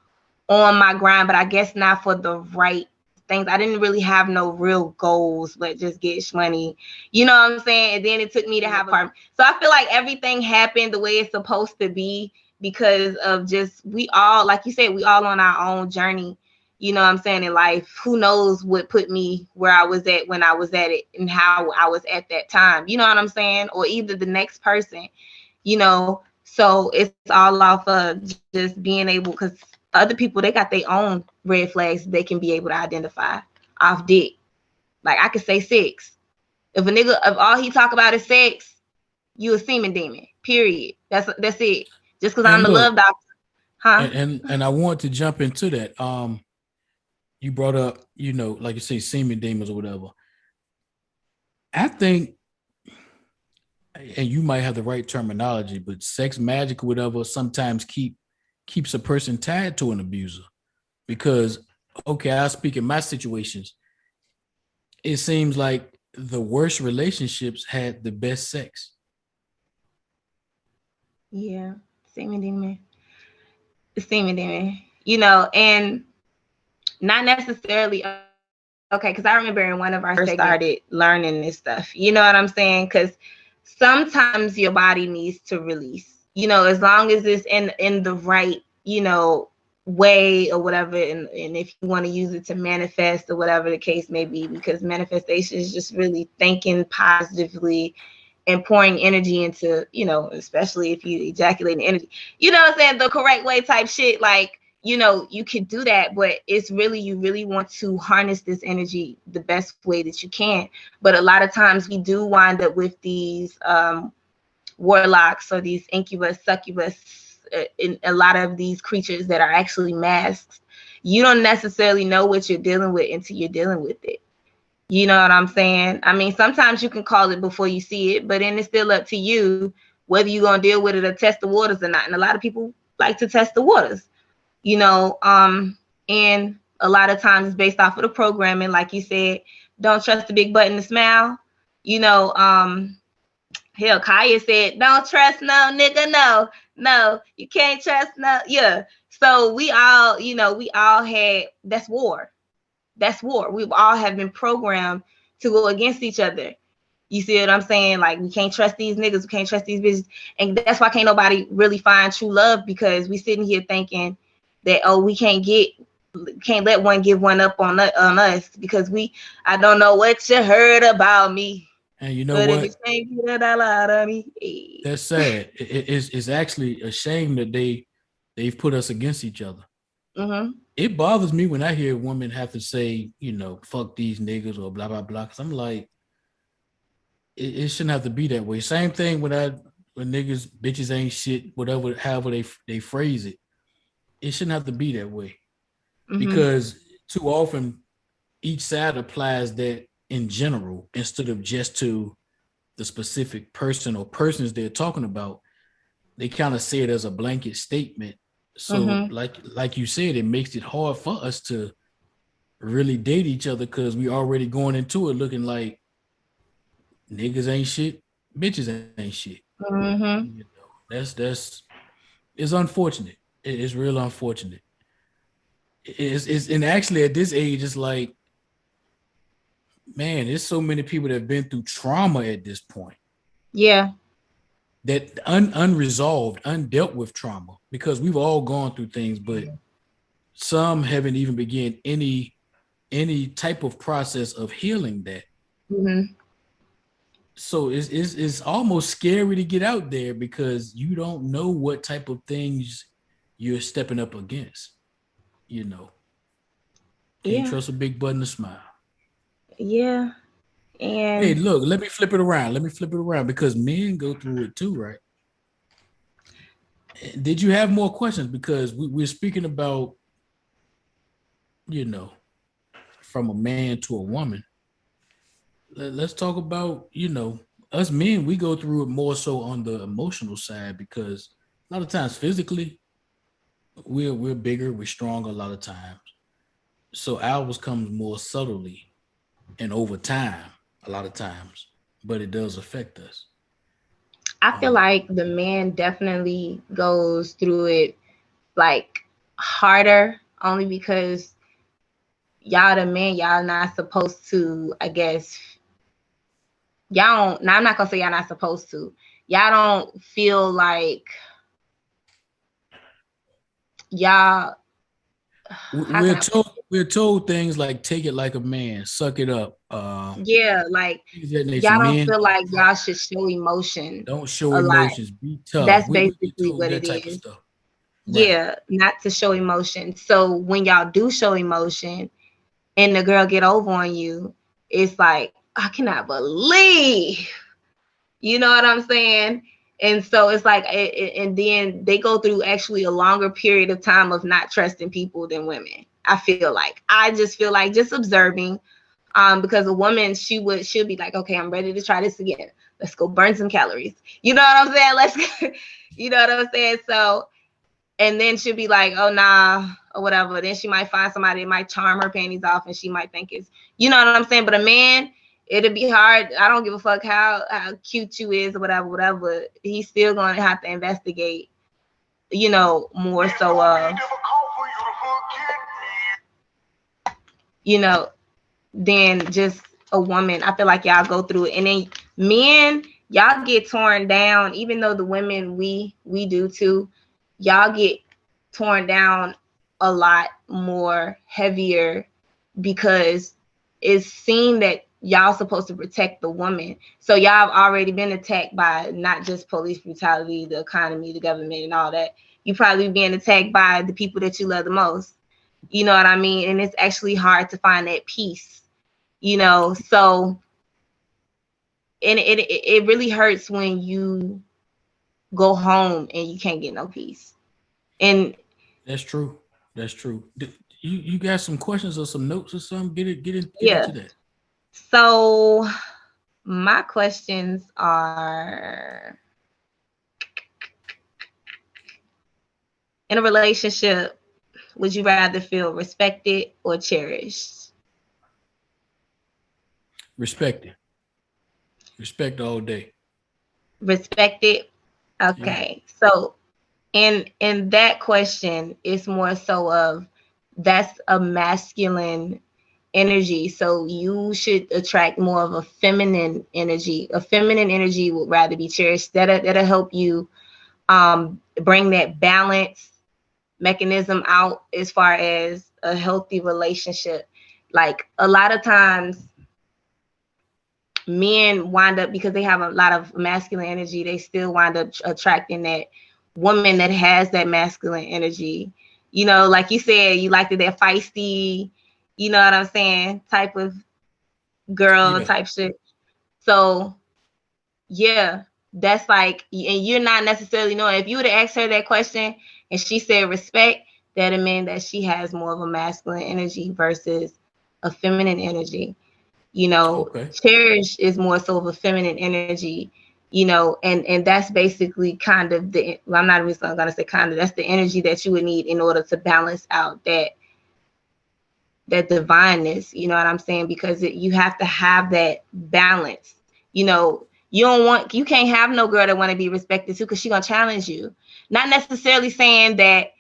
on my grind, but I guess not for the right things. I didn't really have no real goals, but just get money. You know what I'm saying? And then it took me to have partner. So I feel like everything happened the way it's supposed to be, because of just, we all, like you said, we all on our own journey. You know what I'm saying, in life. Who knows what put me where I was at when I was at it, and how I was at that time. You know what I'm saying? Or either the next person, you know. So it's all off of just being able, because other people, they got their own red flags they can be able to identify off dick. Like I could say sex. If a nigga, if all he talk about is sex, you a semen demon. Period. That's it. Just because I'm And the love look, doctor, huh? and I want to jump into that. You brought up, you know, like you say, semen demons or whatever. I think, and you might have the right terminology, but sex magic or whatever sometimes keeps a person tied to an abuser. Because, okay, I'll speak in my situations. It seems like the worst relationships had the best sex. Yeah, semen demon. Semen demon. You know, and not necessarily okay, because I remember in one of our first started learning this stuff. You know what I'm saying? Because sometimes your body needs to release. You know, as long as it's in the right, you know, way or whatever, and if you want to use it to manifest or whatever the case may be, because manifestation is just really thinking positively and pouring energy into, you know, especially if you ejaculate energy, you know what I'm saying, the correct way type shit. Like, you know, you can do that, but it's really, you really want to harness this energy the best way that you can. But a lot of times we do wind up with these warlocks or these incubus, succubus, in a lot of these creatures that are actually masks. You don't necessarily know what you're dealing with until you're dealing with it. You know what I'm saying? I mean, sometimes you can call it before you see it, but then it's still up to you whether you're gonna deal with it or test the waters or not. And a lot of people like to test the waters, you know. And a lot of times it's based off of the programming, like you said. Don't trust the big button to smile. You know, hell, Kaya said, "Don't trust no nigga, no, you can't trust no." Yeah. So we all, you know, we all had, that's war. That's war. We all have been programmed to go against each other. You see what I'm saying? Like, we can't trust these niggas, we can't trust these bitches. And that's why can't nobody really find true love, because we sitting here thinking that, oh, we can't let one give one up on us, because I don't know what you heard about me. And you know But if you what? can't get a dollar out of me, hey. That's sad. It's actually a shame that they've put us against each other. It bothers me when I hear women have to say, fuck these niggas or blah blah blah. Because I'm like, it shouldn't have to be that way. Same thing when niggas, bitches ain't shit, whatever, however they phrase it. It shouldn't have to be that way because too often each side applies that in general instead of just to the specific person or persons they're talking about. They kind of say it as a blanket statement. So like you said, it makes it hard for us to really date each other because we already going into it looking like niggas ain't shit, bitches ain't shit. That's it's unfortunate. It's real unfortunate. It's and actually at this age, it's like, man, there's so many people that have been through trauma at this point. Yeah. That unresolved, undealt with trauma, because we've all gone through things, but some haven't even begun any type of process of healing that. So it's almost scary to get out there because you don't know what type of things you're stepping up against. Can't trust a big button to smile. Yeah. And hey, look, let me flip it around because men go through it too, right? Did you have more questions? Because we're speaking about, from a man to a woman. Let's talk about, us men, we go through it more so on the emotional side because a lot of times physically, we're bigger, we're stronger a lot of times. So ours comes more subtly and over time, a lot of times, but it does affect us. I feel like the man definitely goes through it like harder only because y'all the men, y'all not supposed to, I guess, y'all don't, now I'm not gonna say y'all not supposed to. Y'all don't feel like y'all we're told things like take it like a man, suck it up. Yeah, like y'all don't feel like y'all should show emotion. Don't show emotions. Be tough. That's basically what it is. Of stuff. Yeah, not to show emotion. So when y'all do show emotion and the girl get over on you, it's like, I cannot believe, you know what I'm saying? And so it's like, and then they go through actually a longer period of time of not trusting people than women. I just feel like just observing, because a woman, she'll be like, okay, I'm ready to try this again. Let's go burn some calories. You know what I'm saying? You know what I'm saying? So, and then she'll be like, oh, nah, or whatever. Then she might find somebody that might charm her panties off and she might think it's, you know what I'm saying? But a man, it'll be hard. I don't give a fuck how cute you is or whatever. He's still going to have to investigate, more so, than just a woman. I feel like y'all go through it. And then men, y'all get torn down, even though the women, we do too. Y'all get torn down a lot more heavier because it's seen that y'all supposed to protect the woman. So y'all have already been attacked by not just police brutality, the economy, the government, and all that. You probably being attacked by the people that you love the most. You know what I mean? And it's actually hard to find that peace, so, and it really hurts when you go home and you can't get no peace. And that's true. You got some questions or some notes or something? Get into that. So my questions are, in a relationship, would you rather feel respected or cherished? Respected. Respect all day. Respected. Okay. Yeah. So in that question, it's more so of that's a masculine energy. So you should attract more of a feminine energy. A feminine energy would rather be cherished. That'll help you bring that balance mechanism out as far as a healthy relationship. Like a lot of times men wind up, because they have a lot of masculine energy, they still wind up attracting that woman that has that masculine energy. You know, like you said, you liked it that feisty, you know what I'm saying, type of girl Yeah. type shit. So yeah, that's like, and you're not necessarily knowing. If you would have asked her that question and she said respect, that'd mean that she has more of a masculine energy versus a feminine energy. You know, Okay. cherish is more so of a feminine energy, you know, and that's basically kind of the, well, I'm not even gonna say kind of, that's the energy that you would need in order to balance out that divineness, you know what I'm saying? Because you have to have that balance. You know, you can't have no girl that want to be respected too, because she gonna challenge you. Not necessarily saying that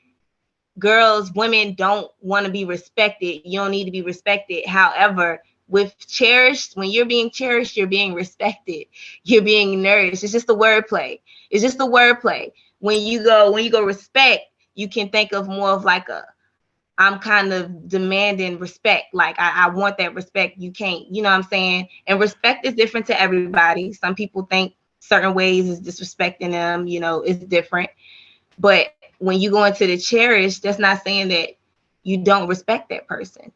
women don't want to be respected. You don't need to be respected. However, with cherished, when you're being cherished, you're being respected. You're being nourished. It's just the wordplay. It's just the wordplay. When you go respect, you can think of more of like I'm kind of demanding respect. Like I want that respect. You can't, you know what I'm saying? And respect is different to everybody. Some people think certain ways is disrespecting them, you know, it's different. But when you go into the cherish, that's not saying that you don't respect that person.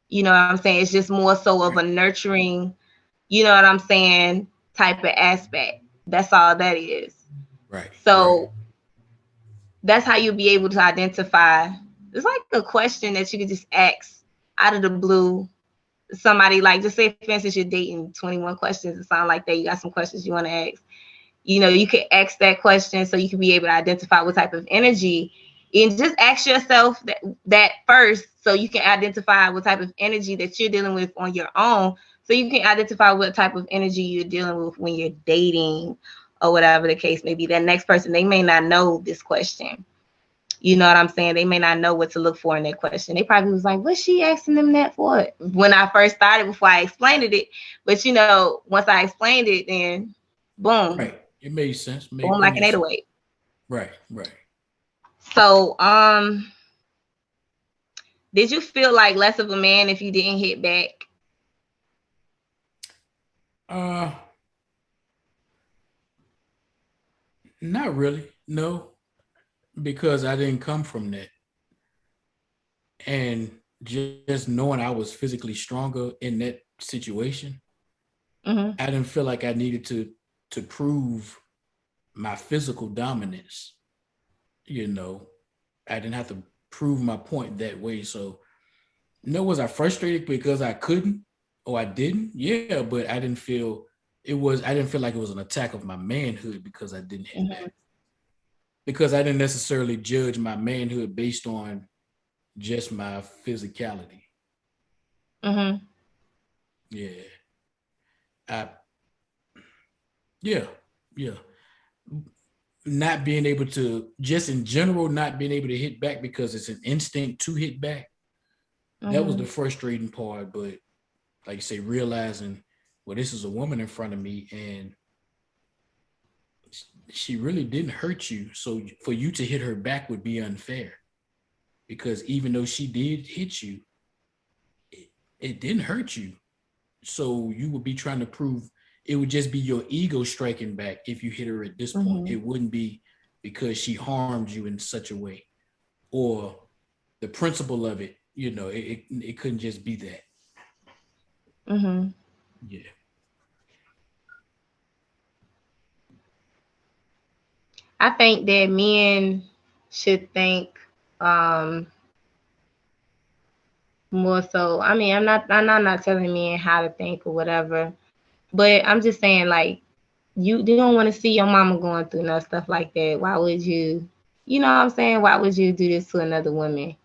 You know what I'm saying? It's just more so of Right. a nurturing, you know what I'm saying, type of aspect. That's all that is. Right. Right. So that's how you'll be able to identify. It's like a question that you could just ask out of the blue. Somebody, like, just say for instance you're dating 21 questions or something like that. You got some questions you want to ask. You know, you could ask that question so you can be able to identify what type of energy, and just ask yourself that first so you can identify what type of energy that you're dealing with on your own, so you can identify what type of energy you're dealing with when you're dating or whatever the case may be. That next person, they may not know this question. You know what I'm saying? They may not know what to look for in that question. They probably was like, what's she asking them that for? When I first started, before I explained it. But, you know, once I explained it, then boom, Right. It made sense. boom, It like an makes sense. 808. Right. Right. So, did you feel like less of a man if you didn't hit back? Uh, Not really. No, because I didn't come from that, and just knowing I was physically stronger in that situation, Mm-hmm. I didn't feel like I needed to prove my physical dominance. You know, I didn't have to prove my point that way. So, no, was I frustrated because I couldn't or I didn't? Yeah, but I didn't feel it was. I didn't feel like it was an attack of my manhood because I didn't hit Mm-hmm. back. Because I didn't necessarily judge my manhood based on just my physicality. Mm-hmm. Yeah. I yeah, yeah. Not being able to just in general not being able to hit back because it's an instinct to hit back. That was Mm-hmm. the frustrating part. But like you say, realizing, well, this is a woman in front of me and she really didn't hurt you. So for you to hit her back would be unfair. Because even though she did hit you, it, it didn't hurt you. So you would be trying to prove it would just be your ego striking back if you hit her at this point. Mm-hmm. It wouldn't be because she harmed you in such a way or the principle of it. You know, it couldn't just be that. Mm-hmm. Yeah. I think that men should think um more so. I mean, I'm not telling men how to think or whatever, but I'm just saying, like, you don't want to see your mama going through no stuff like that. Why would you know what I'm saying? Why would you do this to another woman?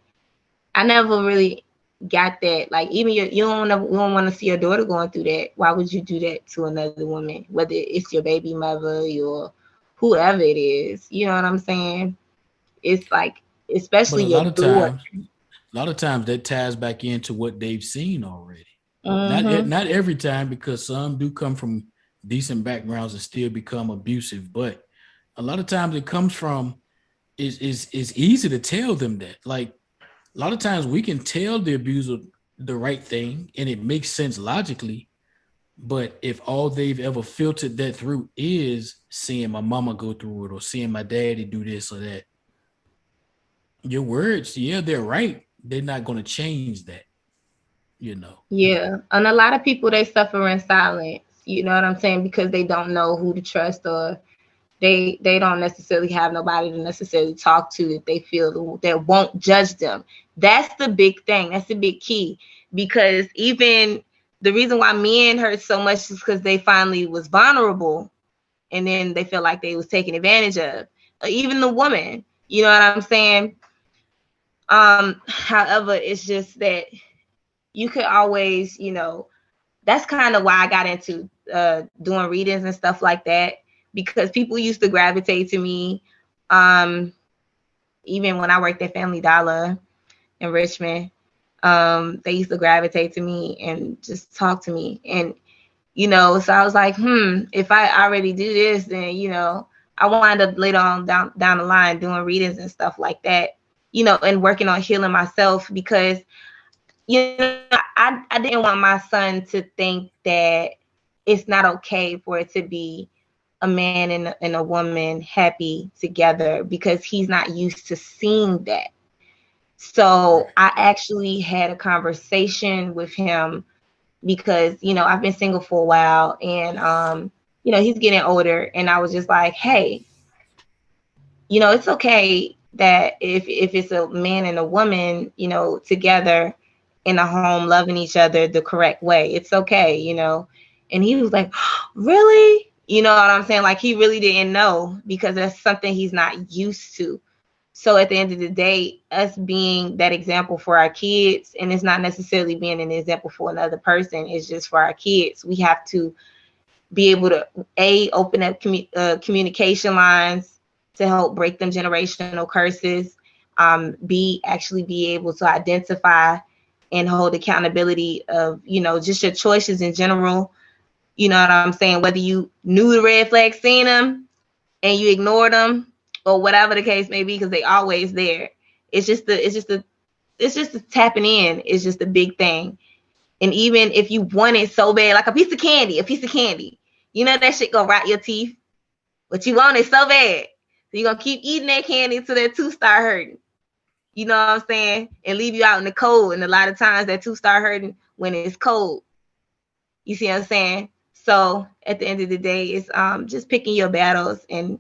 I never really got that. Like, even you don't want to see your daughter going through that. Why would you do that to another woman? Whether it's your baby mother, your whoever it is, you know what I'm saying? It's like, But especially your daughter. a lot of times that ties back into what they've seen already. Mm-hmm. Not every time because some do come from decent backgrounds and still become abusive, but a lot of times it comes from is easy to tell them that. Like a lot of times we can tell the abuser the right thing and it makes sense logically, but if all they've ever filtered that through is seeing my mama go through it or seeing my daddy do this or that, your words, yeah, they're right. They're not going to change that, you know. Yeah. And a lot of people, they suffer in silence. You know what I'm saying? Because they don't know who to trust, or they don't necessarily have nobody to necessarily talk to that they feel that won't judge them. That's the big thing. That's the big key. Because even the reason why men hurt so much is because they finally was vulnerable, and then they feel like they was taken advantage of. Even the woman, you know what I'm saying? However, it's just that you could always, that's kind of why I got into doing readings and stuff like that, because people used to gravitate to me. Even when I worked at Family Dollar in Richmond, they used to gravitate to me and just talk to me. And, so I was like, if I already do this, then, I wind up later on down the line doing readings and stuff like that, and working on healing myself, because I didn't want my son to think that it's not okay for it to be a man and a woman happy together, because he's not used to seeing that. So Right. I actually had a conversation with him, because, I've been single for a while, and, he's getting older, and I was just like, hey, it's okay that if it's a man and a woman, together in a home, loving each other the correct way, it's okay. And he was like, really? You know what I'm saying? Like, he really didn't know, because that's something he's not used to. So at the end of the day, us being that example for our kids, and it's not necessarily being an example for another person, it's just for our kids. We have to be able to open up communication lines to help break them generational curses. Actually be able to identify and hold accountability of, just your choices in general. You know what I'm saying? Whether you knew the red flags, seen them, and you ignored them, or whatever the case may be, because they always there. It's just the tapping in is just a big thing. And even if you want it so bad, like a piece of candy, that shit gonna rot your teeth, but you want it so bad. So you're gonna keep eating that candy until that tooth start hurting. You know what I'm saying? And leave you out in the cold. And a lot of times that tooth start hurting when it's cold. You see what I'm saying? So at the end of the day, it's just picking your battles, and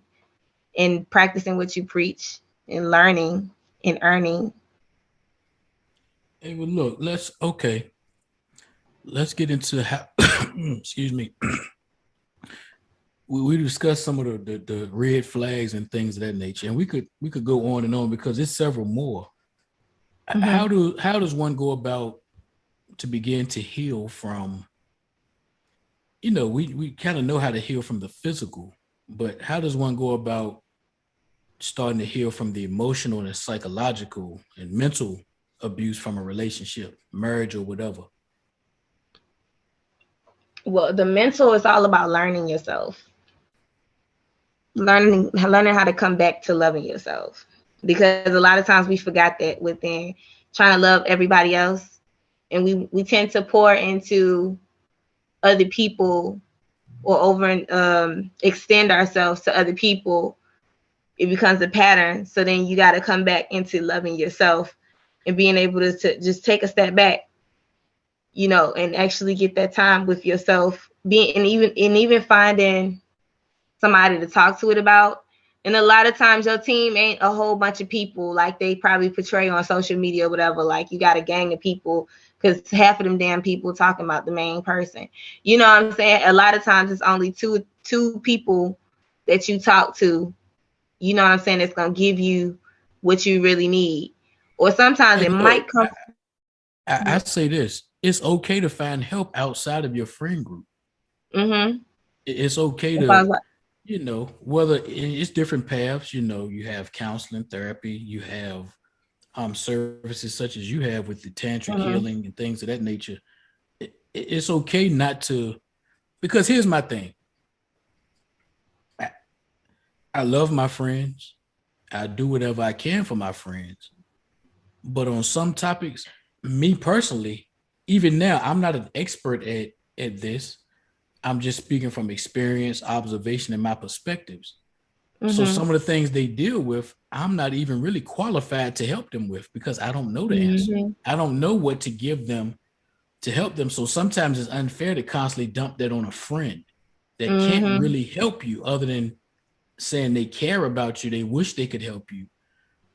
practicing what you preach, and learning and earning. Hey, well, look, let's get into how, excuse me. We discussed some of the red flags and things of that nature, and we could go on and on, because it's several more. Mm-hmm. How does one go about to begin to heal from, we kind of know how to heal from the physical, but how does one go about starting to heal from the emotional and psychological and mental abuse from a relationship, marriage, or whatever? Well, the mental is all about learning yourself, learning how to come back to loving yourself, because a lot of times we forgot that within trying to love everybody else, and we tend to pour into other people, or over extend ourselves to other people. It becomes a pattern. So then you got to come back into loving yourself, and being able to just take a step back, and actually get that time with yourself, being and even finding somebody to talk to it about. And a lot of times your team ain't a whole bunch of people like they probably portray on social media or whatever. Like, you got a gang of people, because half of them damn people talking about the main person. You know what I'm saying? A lot of times it's only two people that you talk to, you know what I'm saying, it's gonna give you what you really need. Or sometimes And it look, might come. I say this: it's okay to find help outside of your friend group. Mm-hmm. It's okay If I to, was like, whether it's different paths. You have counseling, therapy, you have services such as you have with the tantric mm-hmm, healing and things of that nature. It's okay not to, because here's my thing: I, I love my friends. I do whatever I can for my friends. But on some topics, me personally, even now, I'm not an expert at this. I'm just speaking from experience, observation, and my perspectives. So mm-hmm, some of the things they deal with, I'm not even really qualified to help them with because I don't know the answer. Mm-hmm. I don't know what to give them to help them. So sometimes it's unfair to constantly dump that on a friend that can't Mm-hmm. really help you other than saying they care about you. They wish they could help you.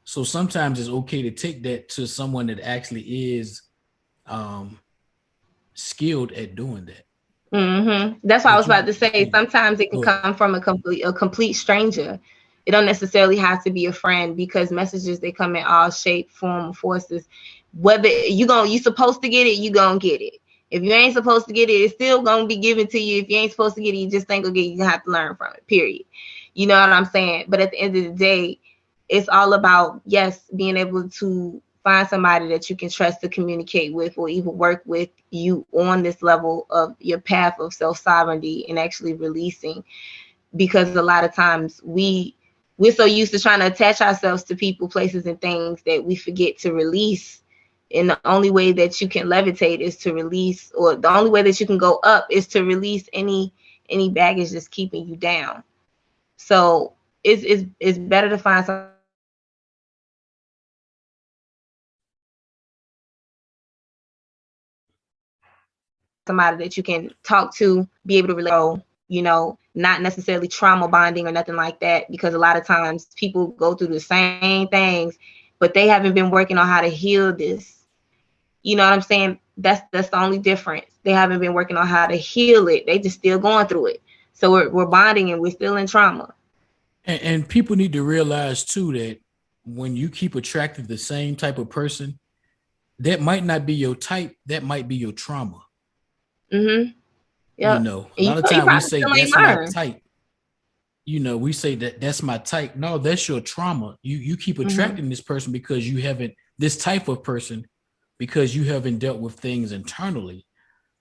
So sometimes it's okay to take that to someone that actually is um, skilled at doing that. Mm-hmm. That's what I But was you about to say. yeah, Sometimes it can go ahead. come from a complete stranger. It don't necessarily have to be a friend because messages they come in all shape, form, forces. Whether you supposed to get it, you gonna get it. If you ain't supposed to get it, it's still gonna be given to you. If you ain't supposed to get it, you just ain't gonna get it. You have to learn from it. Period. You know what I'm saying? But at the end of the day, it's all about, yes, being able to find somebody that you can trust to communicate with or even work with you on this level of your path of self-sovereignty and actually releasing, because a lot of times we're so used to trying to attach ourselves to people, places, and things that we forget to release. And the only way that you can levitate is to release, or the only way that you can go up is to release any baggage that's keeping you down. So it's better to find somebody that you can talk to, be able to relate, not necessarily trauma bonding or nothing like that, because a lot of times people go through the same things, but they haven't been working on how to heal this. You know what I'm saying? That's the only difference. They haven't been working on how to heal it. They just still going through it. So we're bonding and we're still in trauma. And people need to realize too that when you keep attracting the same type of person, that might not be your type. That might be your trauma. Mm-hmm. You Yep. know, a And lot of you time we probably say still ain't that's my learned. type. You know, we say that that's my type. No, that's your trauma. You keep Mm-hmm. attracting this person because you haven't this type of person because you haven't dealt with things internally.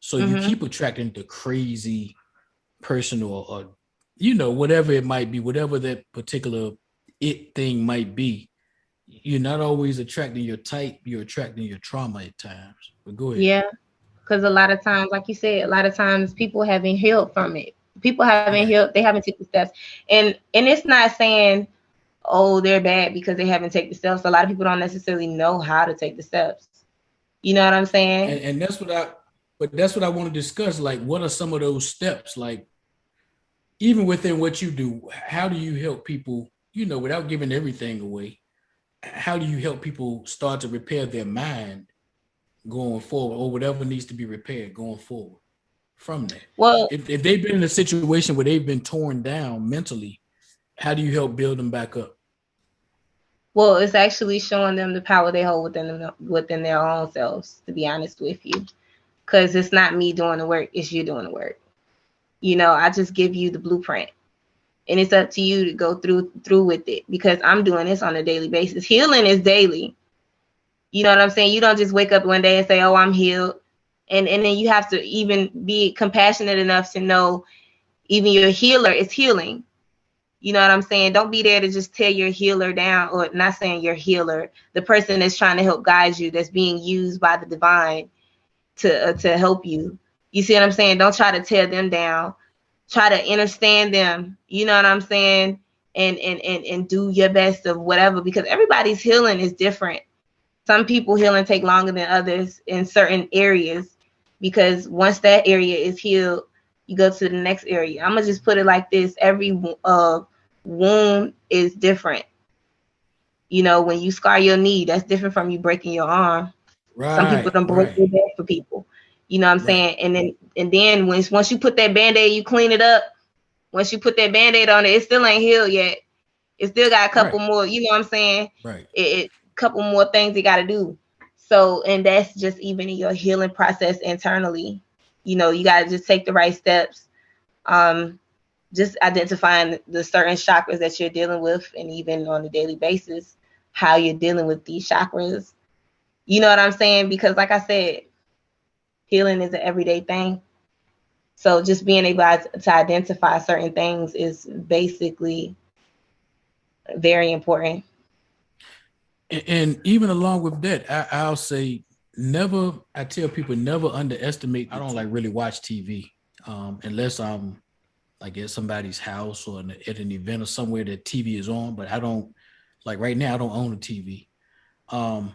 So you Mm-hmm. keep attracting the crazy person or whatever it might be, whatever that particular it thing might be. You're not always attracting your type. You're attracting your trauma at times. But go ahead. Yeah. Because a lot of times, like you said, a lot of times people haven't healed from it. People haven't Right. healed, they haven't taken steps. And it's not saying, oh, they're bad because they haven't taken the steps. A lot of people don't necessarily know how to take the steps. You know what I'm saying? And that's what I want to discuss. Like, what are some of those steps? Like, even within what you do, how do you help people, without giving everything away? How do you help people start to repair their mind going forward or whatever needs to be repaired going forward from that? Well, If they've been in a situation where they've been torn down mentally, how do you help build them back up? well, it's actually showing them the power they hold within their own selves, to be honest with you. Because it's not me doing the work, it's you doing the work. I just give you the blueprint. And it's up to you to go through with it, because I'm doing this on a daily basis. Healing is daily. You know what I'm saying? You don't just wake up one day and say, oh, I'm healed. And then you have to even be compassionate enough to know even your healer is healing. You know what I'm saying? Don't be there to just tear your healer down, or not saying your healer, the person that's trying to help guide you, that's being used by the divine to help you. You see what I'm saying? Don't try to tear them down. Try to understand them. You know what I'm saying? And do your best of whatever, because everybody's healing is different. Some people healing take longer than others in certain areas, because once that area is healed, you go to the next area. I'm gonna just put it like this: every wound is different. When you scar your knee, that's different from you breaking your arm. Some people Right, don't break right, their back for people. You know what I'm right, saying? And then once you put that band-aid, you clean it up. Once you put that band-aid on it, it still ain't healed yet. It still got a couple right, more, you know what I'm saying? right. It couple more things you gotta do. So, and that's just even in your healing process internally. You gotta just take the right steps. Um, just identifying the certain chakras that you're dealing with, and even on a daily basis, how you're dealing with these chakras. You know what I'm saying? Because like I said, healing is an everyday thing. So just being able to identify certain things is basically very important. And even along with that, I'll say never. I tell people never underestimate. I don't like really watch TV unless I'm like at somebody's house or at an event or somewhere that TV is on. But I don't Like right now, I don't own a TV. Um,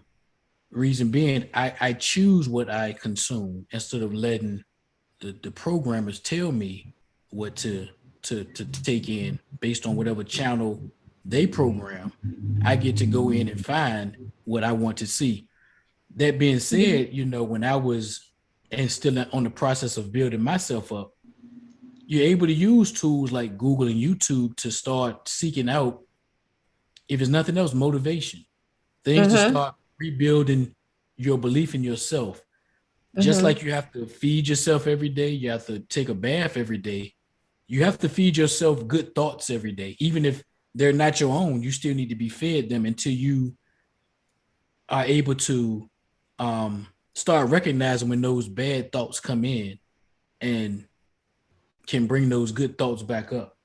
reason being, I choose what I consume instead of letting the programmers tell me what to take in based on whatever channel they program. I get to go in and find what I want to see. That being Mhm. said, when I was and still on the process of building myself up, you're able to use tools like Google and YouTube to start seeking out, if it's nothing else, motivation, things to Mhm. start rebuilding your belief in yourself. Just Mhm. like you have to feed yourself every day, you have to take a bath every day. You have to feed yourself good thoughts every day, even if they're not your own. You still need to be fed them until you are able to start recognizing when those bad thoughts come in and can bring those good thoughts back up.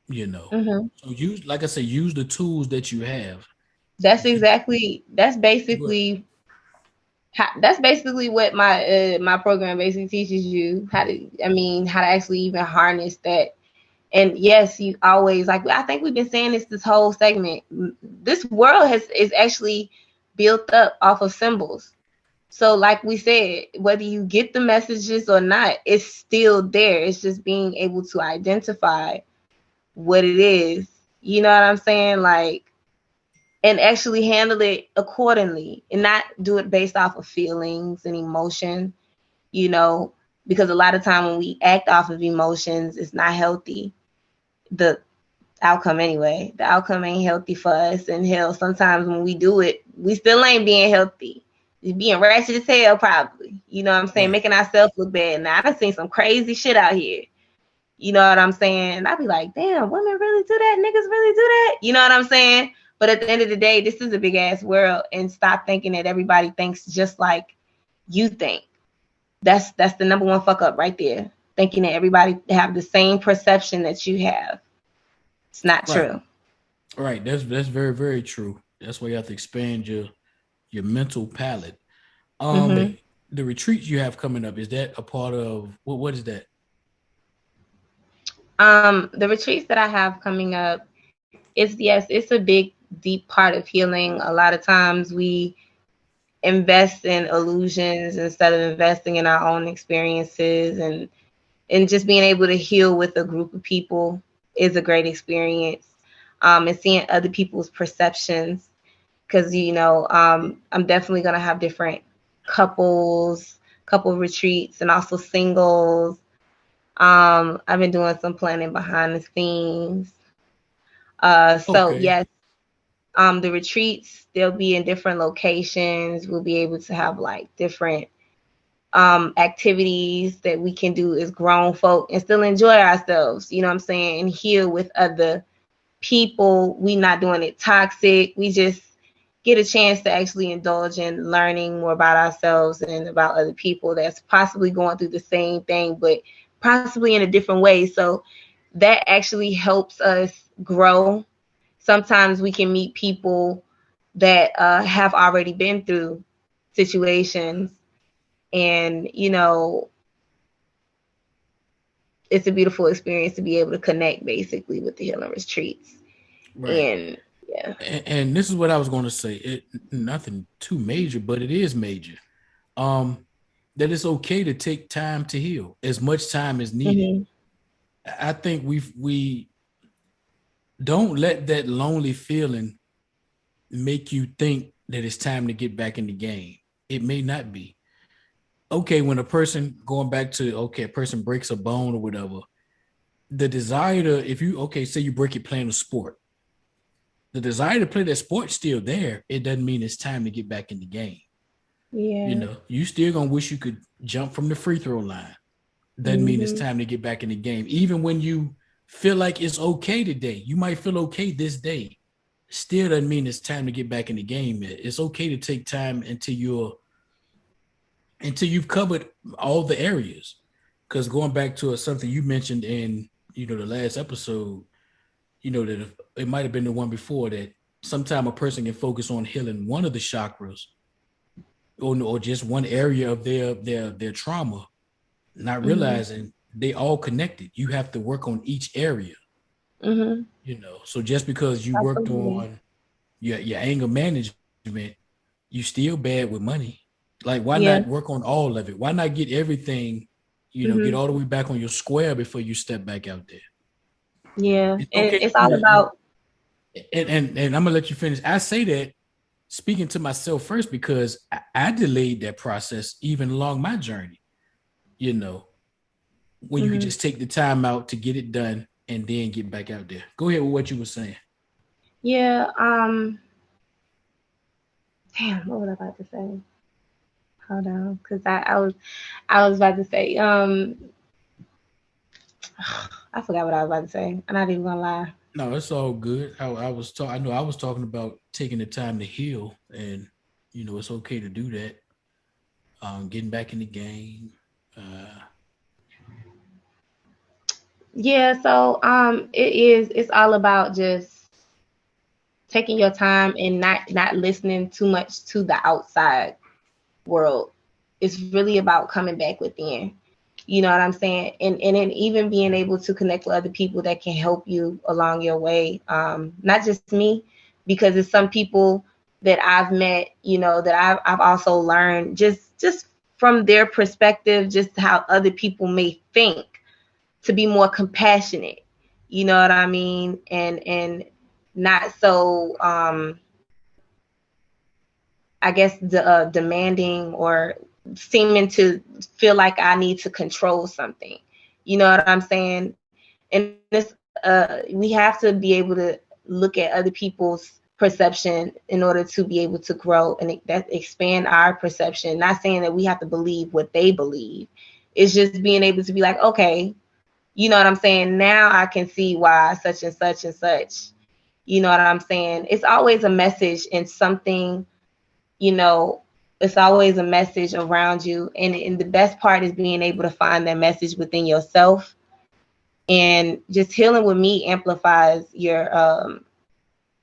You know, Mhm. so use, like I say, use the tools that you have. That's You, exactly. That's but basically. That's basically what my program basically teaches you how to. I mean, how to actually even harness that. And yes, you always like. I think we've been saying this whole segment. This world is actually built up off of symbols. So, like we said, whether you get the messages or not, it's still there. It's just being able to identify what it is. You know what I'm saying? Like, and actually handle it accordingly and not do it based off of feelings and emotion, you know, because a lot of time when we act off of emotions, it's not healthy. The outcome anyway, the outcome ain't healthy for us. And hell, sometimes when we do it, we still ain't being healthy. We being ratchet as hell, probably. You know what I'm saying? right, Making ourselves look bad. Now, I done seen some crazy shit out here. You know what I'm saying? And I'd be like, damn, women really do that? Niggas really do that? You know what I'm saying? But at the end of the day, this is a big ass world, and stop thinking that everybody thinks just like you think. That's the number one fuck up right there. Thinking that everybody have the same perception that you have. It's not right, true. right. That's very very true. That's why you have to expand your mental palette. Um, Hmm. the retreats you have coming up, is that a part of what is that? The retreats that I have coming up, it's a big deep part of healing. A lot of times we invest in illusions instead of investing in our own experiences, and just being able to heal with a group of people is a great experience. And seeing other people's perceptions, because I'm definitely going to have different couple retreats, and also singles. I've been doing some planning behind the scenes. So Okay, yes, the retreats, they'll be in different locations. We'll be able to have like different activities that we can do as grown folk and still enjoy ourselves, you know what I'm saying, and heal with other people. We not doing it toxic. We just get a chance to actually indulge in learning more about ourselves and about other people that's possibly going through the same thing, but possibly in a different way. So that actually helps us grow. Sometimes we can meet people that have already been through situations, and it's a beautiful experience to be able to connect basically with the healing retreats. right. And yeah. And this is what I was going to say. It nothing too major, but it is major. Um, that it's okay to take time to heal, as much time as needed. Hmm. I think we don't let that lonely feeling make you think that it's time to get back in the game. It may not be. Okay, when a person, going back to, okay, a person breaks a bone or whatever, the desire to, if you, okay, say you break it playing a sport, the desire to play that sport's still there. It doesn't mean it's time to get back in the game. Yeah. You still gonna wish you could jump from the free throw line. Doesn't mean it's Hmm. time to get back in the game. Even when you feel like it's okay today, you might feel okay this day. Still doesn't mean it's time to get back in the game. It's okay to take time until you've covered all the areas. Because going back to something you mentioned in the last episode, that it might have been the one before, that sometime a person can focus on healing one of the chakras, or just one area of their trauma, not Hmm. realizing they all connected. You have to work on each area. Hmm. So just because you worked Absolutely. on your anger management, you still bad with money. Like, why Yeah. not work on all of it? Why not get everything, get Hmm. all the way back on your square before you step back out there? Yeah. It's And okay it's for all you to, about. and I'm gonna let you finish. I say that speaking to myself first because I delayed that process even along my journey. You know, when you could Hmm. just take the time out to get it done and then get back out there. Go ahead with what you were saying. Yeah. Damn. What was I about to say? Hold on, because I was about to say. I forgot what I was about to say. I'm not even gonna lie. No, it's all good. I know I was talking about taking the time to heal, and it's okay to do that. Getting back in the game. Uh, Yeah. So it's all about just taking your time and not listening too much to the outside world. It's really about coming back within. You know what I'm saying? And then even being able to connect with other people that can help you along your way. Not just me, because it's some people that I've met, that I've also learned just from their perspective, just how other people may think, to be more compassionate. You know what I mean? And not so I guess demanding or seeming to feel like I need to control something. You know what I'm saying? And we have to be able to look at other people's perception in order to be able to grow and that expand our perception. Not saying that we have to believe what they believe. It's just being able to be like, okay, you know what I'm saying? Now I can see why such and such and such. You know what I'm saying? It's always a message in something, you know, it's always a message around you. And the best part is being able to find that message within yourself. And just healing with me amplifies your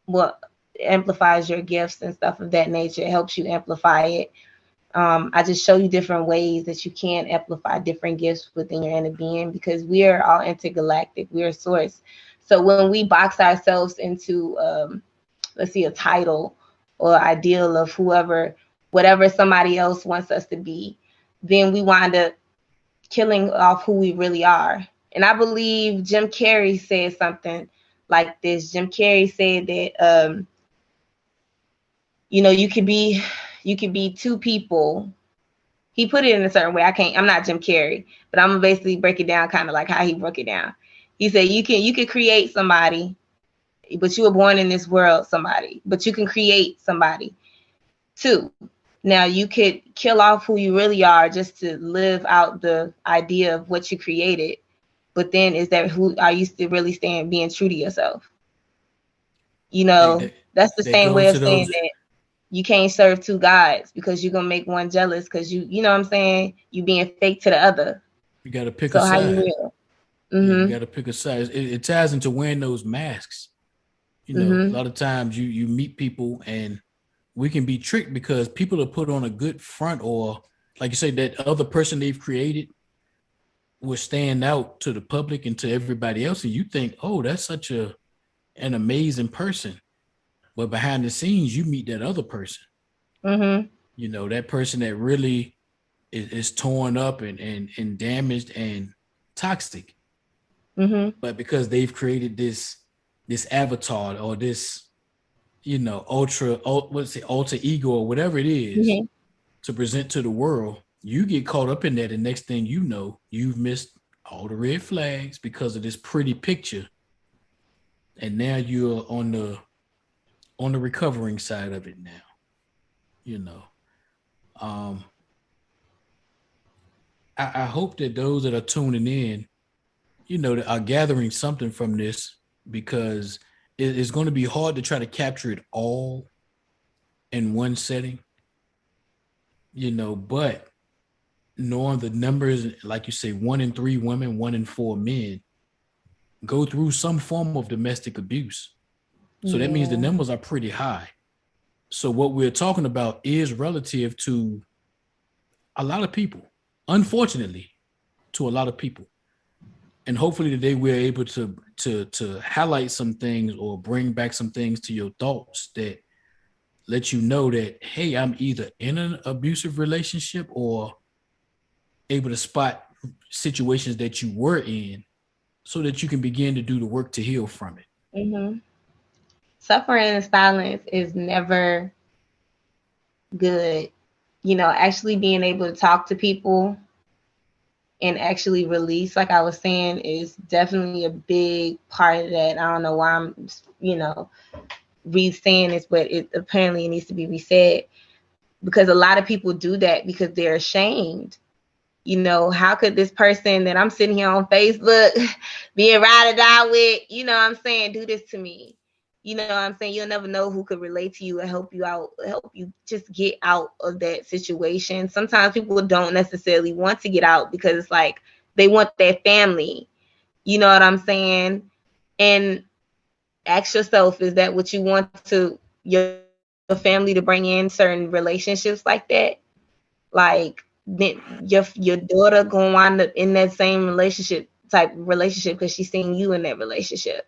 what amplifies your gifts and stuff of that nature. It helps you amplify it. I just show you different ways that you can amplify different gifts within your inner being, because we are all intergalactic. We are source. So when we box ourselves into let's see, a title or ideal of whatever somebody else wants us to be, then we wind up killing off who we really are. And I believe Jim Carrey said something like this. Jim Carrey said that you could be two people. He put it in a certain way. I'm not Jim Carrey, but I'm gonna basically break it down kind of like how he broke it down. He said you can create somebody, but you were born in this world somebody, but you can create somebody too. Now you could kill off who you really are just to live out the idea of what you created. But then is that who are you still really staying being true to yourself? that, that That's the that same way goes of to saying those. that you can't serve two gods because you're gonna make one jealous because you know what I'm saying? You being fake to the other. You got to pick a So how you side. real? Yeah, you Mm-hmm. got to pick a side. It ties into wearing those masks. A Mm-hmm. lot of times you meet people and we can be tricked because people are put on a good front, or like you say, that other person they've created will stand out to the public and to everybody else, and you think, oh, that's such an amazing person. But behind the scenes, you meet that other person. Mm-hmm. That person that really is torn up and damaged and toxic. Mm-hmm. But because they've created this avatar or this, what's it, alter ego or whatever it is Mm-hmm. to present to the world, you get caught up in that, and next thing you know, you've missed all the red flags because of this pretty picture, and now you're on the recovering side of it now. You know, um, I hope that those that are tuning in, that are gathering something from this, because it's going to be hard to try to capture it all in one setting. But knowing the numbers, like you say, 1 in 3 women, 1 in 4 men go through some form of domestic abuse. So that means the Yeah. numbers are pretty high. So what we're talking about is relative to a lot of people, unfortunately, to a lot of people. And hopefully today we're able to highlight some things or bring back some things to your thoughts that let you know that, hey, I'm either in an abusive relationship or able to spot situations that you were in so that you can begin to do the work to heal from it. Mm-hmm. Suffering in silence is never good. Actually being able to talk to people and actually release, like I was saying, is definitely a big part of that. I don't know why I'm, re-saying this, but it apparently needs to be resaid, because a lot of people do that because they're ashamed. How could this person that I'm sitting here on Facebook being ride or die with, what I'm saying, do this to me? What I'm saying? You'll never know who could relate to you and help you out, help you just get out of that situation. Sometimes people don't necessarily want to get out because it's like they want their family. You know what I'm saying? And ask yourself, is that what you want to your family to bring in certain relationships like that? Like, then your daughter gonna wind up in that same relationship because she's seeing you in that relationship.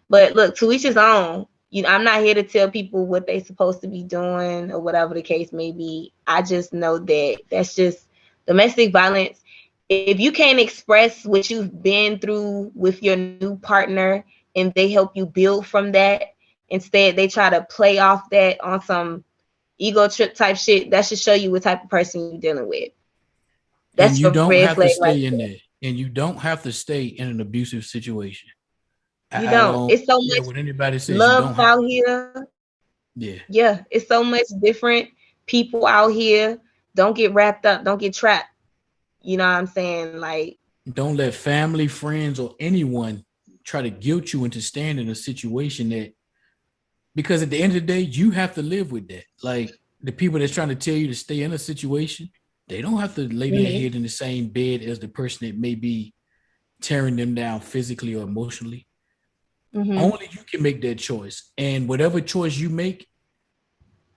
But look, to each his own. I'm not here to tell people what they're supposed to be doing or whatever the case may be. I just know that that's just domestic violence. If you can't express what you've been through with your new partner and they help you build from that, instead they try to play off that on some ego trip type shit, that should show you what type of person you're dealing with. And That's you a don't red have to flag right stay in there. there. And you don't have to stay in an abusive situation. You I don't. don't It's so care much what anybody says. You love don't have out to. here. Yeah. Yeah, it's so much different people out here. Don't get wrapped up. Don't get trapped. You know what I'm saying? Like, Don't let family, friends, or anyone try to guilt you into staying in a situation that, because at the end of the day, you have to live with that. Like the people that's trying to tell you to stay in a situation, they don't have to lay their mm-hmm, head in the same bed as the person that may be tearing them down physically or emotionally. mm-hmm. Only you can make that choice. And whatever choice you make,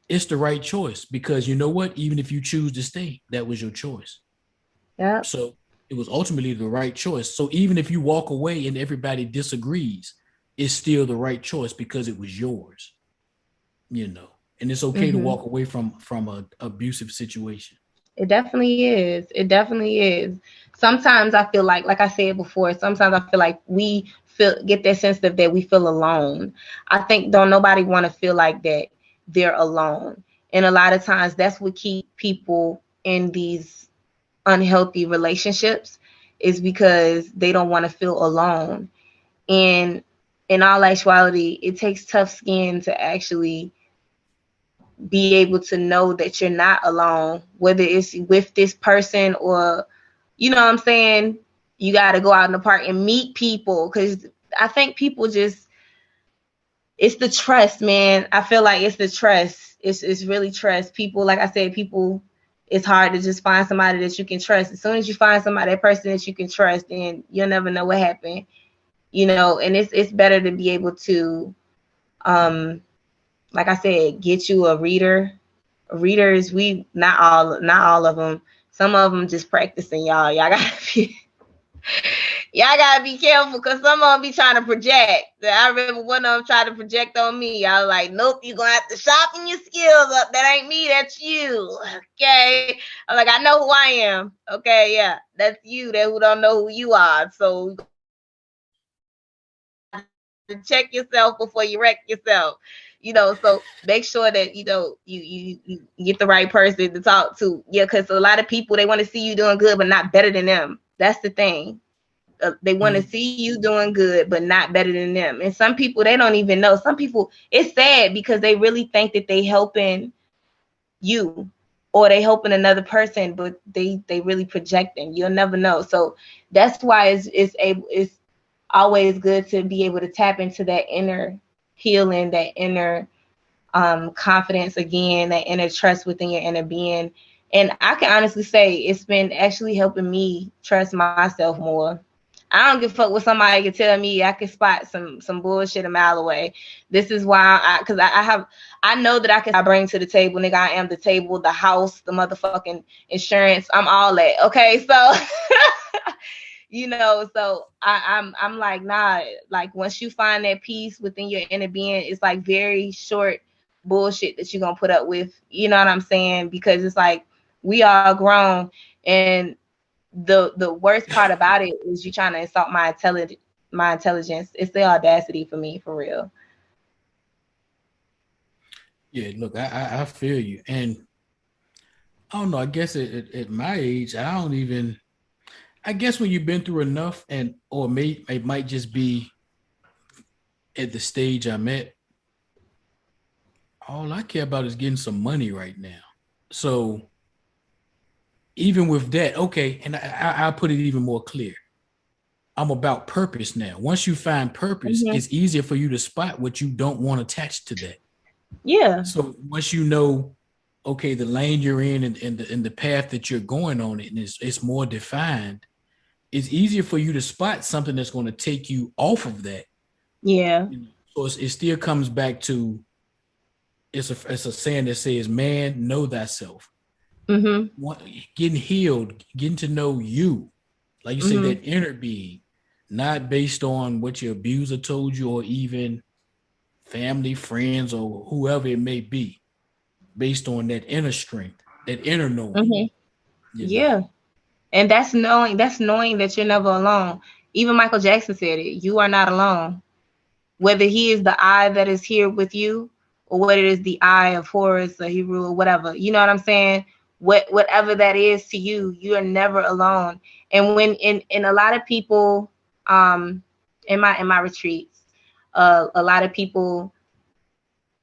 it's the right choice because you know what? Even if you choose to stay, that was your choice. Yep. So it was ultimately the right choice. So even if you walk away and everybody disagrees, it's still the right choice because it was yours, you know. And it's okay to Mm-hmm. walk away from a abusive situation. It definitely is. It definitely is. Sometimes I feel like I said before, sometimes I feel like we get that sense that we feel alone. I think don't nobody want to feel like that they're alone. And a lot of times that's what keep people in these unhealthy relationships, is because they don't want to feel alone. And in all actuality, it takes tough skin to actually be able to know that you're not alone, whether it's with this person or, what I'm saying, you got to go out in the park and meet people. Because I think people just, it's the trust, man. I feel like it's the trust. It's really trust. People, like I said, people, it's hard to just find somebody that you can trust. As soon as you find somebody, that person that you can trust, then you'll never know what happened. And it's better to be able to, um like I said, get you a reader. Readers, we not all of them. Some of them just practicing, y'all. Y'all gotta be careful, because some of them be trying to project. I remember one of them tried to project on me. I was like, nope, you're gonna have to sharpen your skills up. That ain't me, that's you. Okay. I'm like, I know who I am. Okay, yeah. That's you that who don't know who you are. So check yourself before you wreck yourself. So make sure that you get the right person to talk to. Yeah, because a lot of people, they want to see you doing good but not better than them. That's the thing. They want to Mm. see you doing good but not better than them. And some people, they don't even know. Some people, it's sad because they really think that they helping you or they helping another person, but they really projecting. You'll never know. So that's why it's always good to be able to tap into that inner healing, that inner confidence again, that inner trust within your inner being. And I can honestly say it's been actually helping me trust myself more. I don't give a fuck what somebody can tell me. I can spot some bullshit a mile away. This is why because I know that I bring to the table, nigga. I am the table, the house, the motherfucking insurance. I'm all that. Okay, so so I'm like, nah, like once you find that peace within your inner being, it's like very short bullshit that you're gonna put up with. You know what I'm saying? Because it's like we are grown, and the worst part about it is you trying to insult my intelligence. It's the audacity for me, for real. Yeah, look, I feel you, and I don't know. I guess at my age, I don't even. I guess when you've been through enough, and or it might just be at the stage I'm at. All I care about is getting some money right now. So even with that, okay, and I'll put it even more clear. I'm about purpose now. Once you find purpose, Mm-hmm. it's easier for you to spot what you don't want attached to that. Yeah. So once you know, okay, the lane you're in and the path that you're going on, and it's more defined, it's easier for you to spot something that's going to take you off of that. Yeah. So it still comes back to it's a saying that says, "Man, know thyself." Mm-hmm. Getting healed, getting to know you, like you say, Mm-hmm. that inner being, not based on what your abuser told you or even family, friends, or whoever it may be, based on that inner strength, that inner knowing. Mm-hmm. You know. Yeah. And that's knowing that you're never alone. Even Michael Jackson said it. You are not alone. Whether he is the I that is here with you, or whether it is the I of Horus or Hebrew or whatever. You know what I'm saying? Whatever that is to you, you are never alone. And when in a lot of people, um, in my retreats, a lot of people,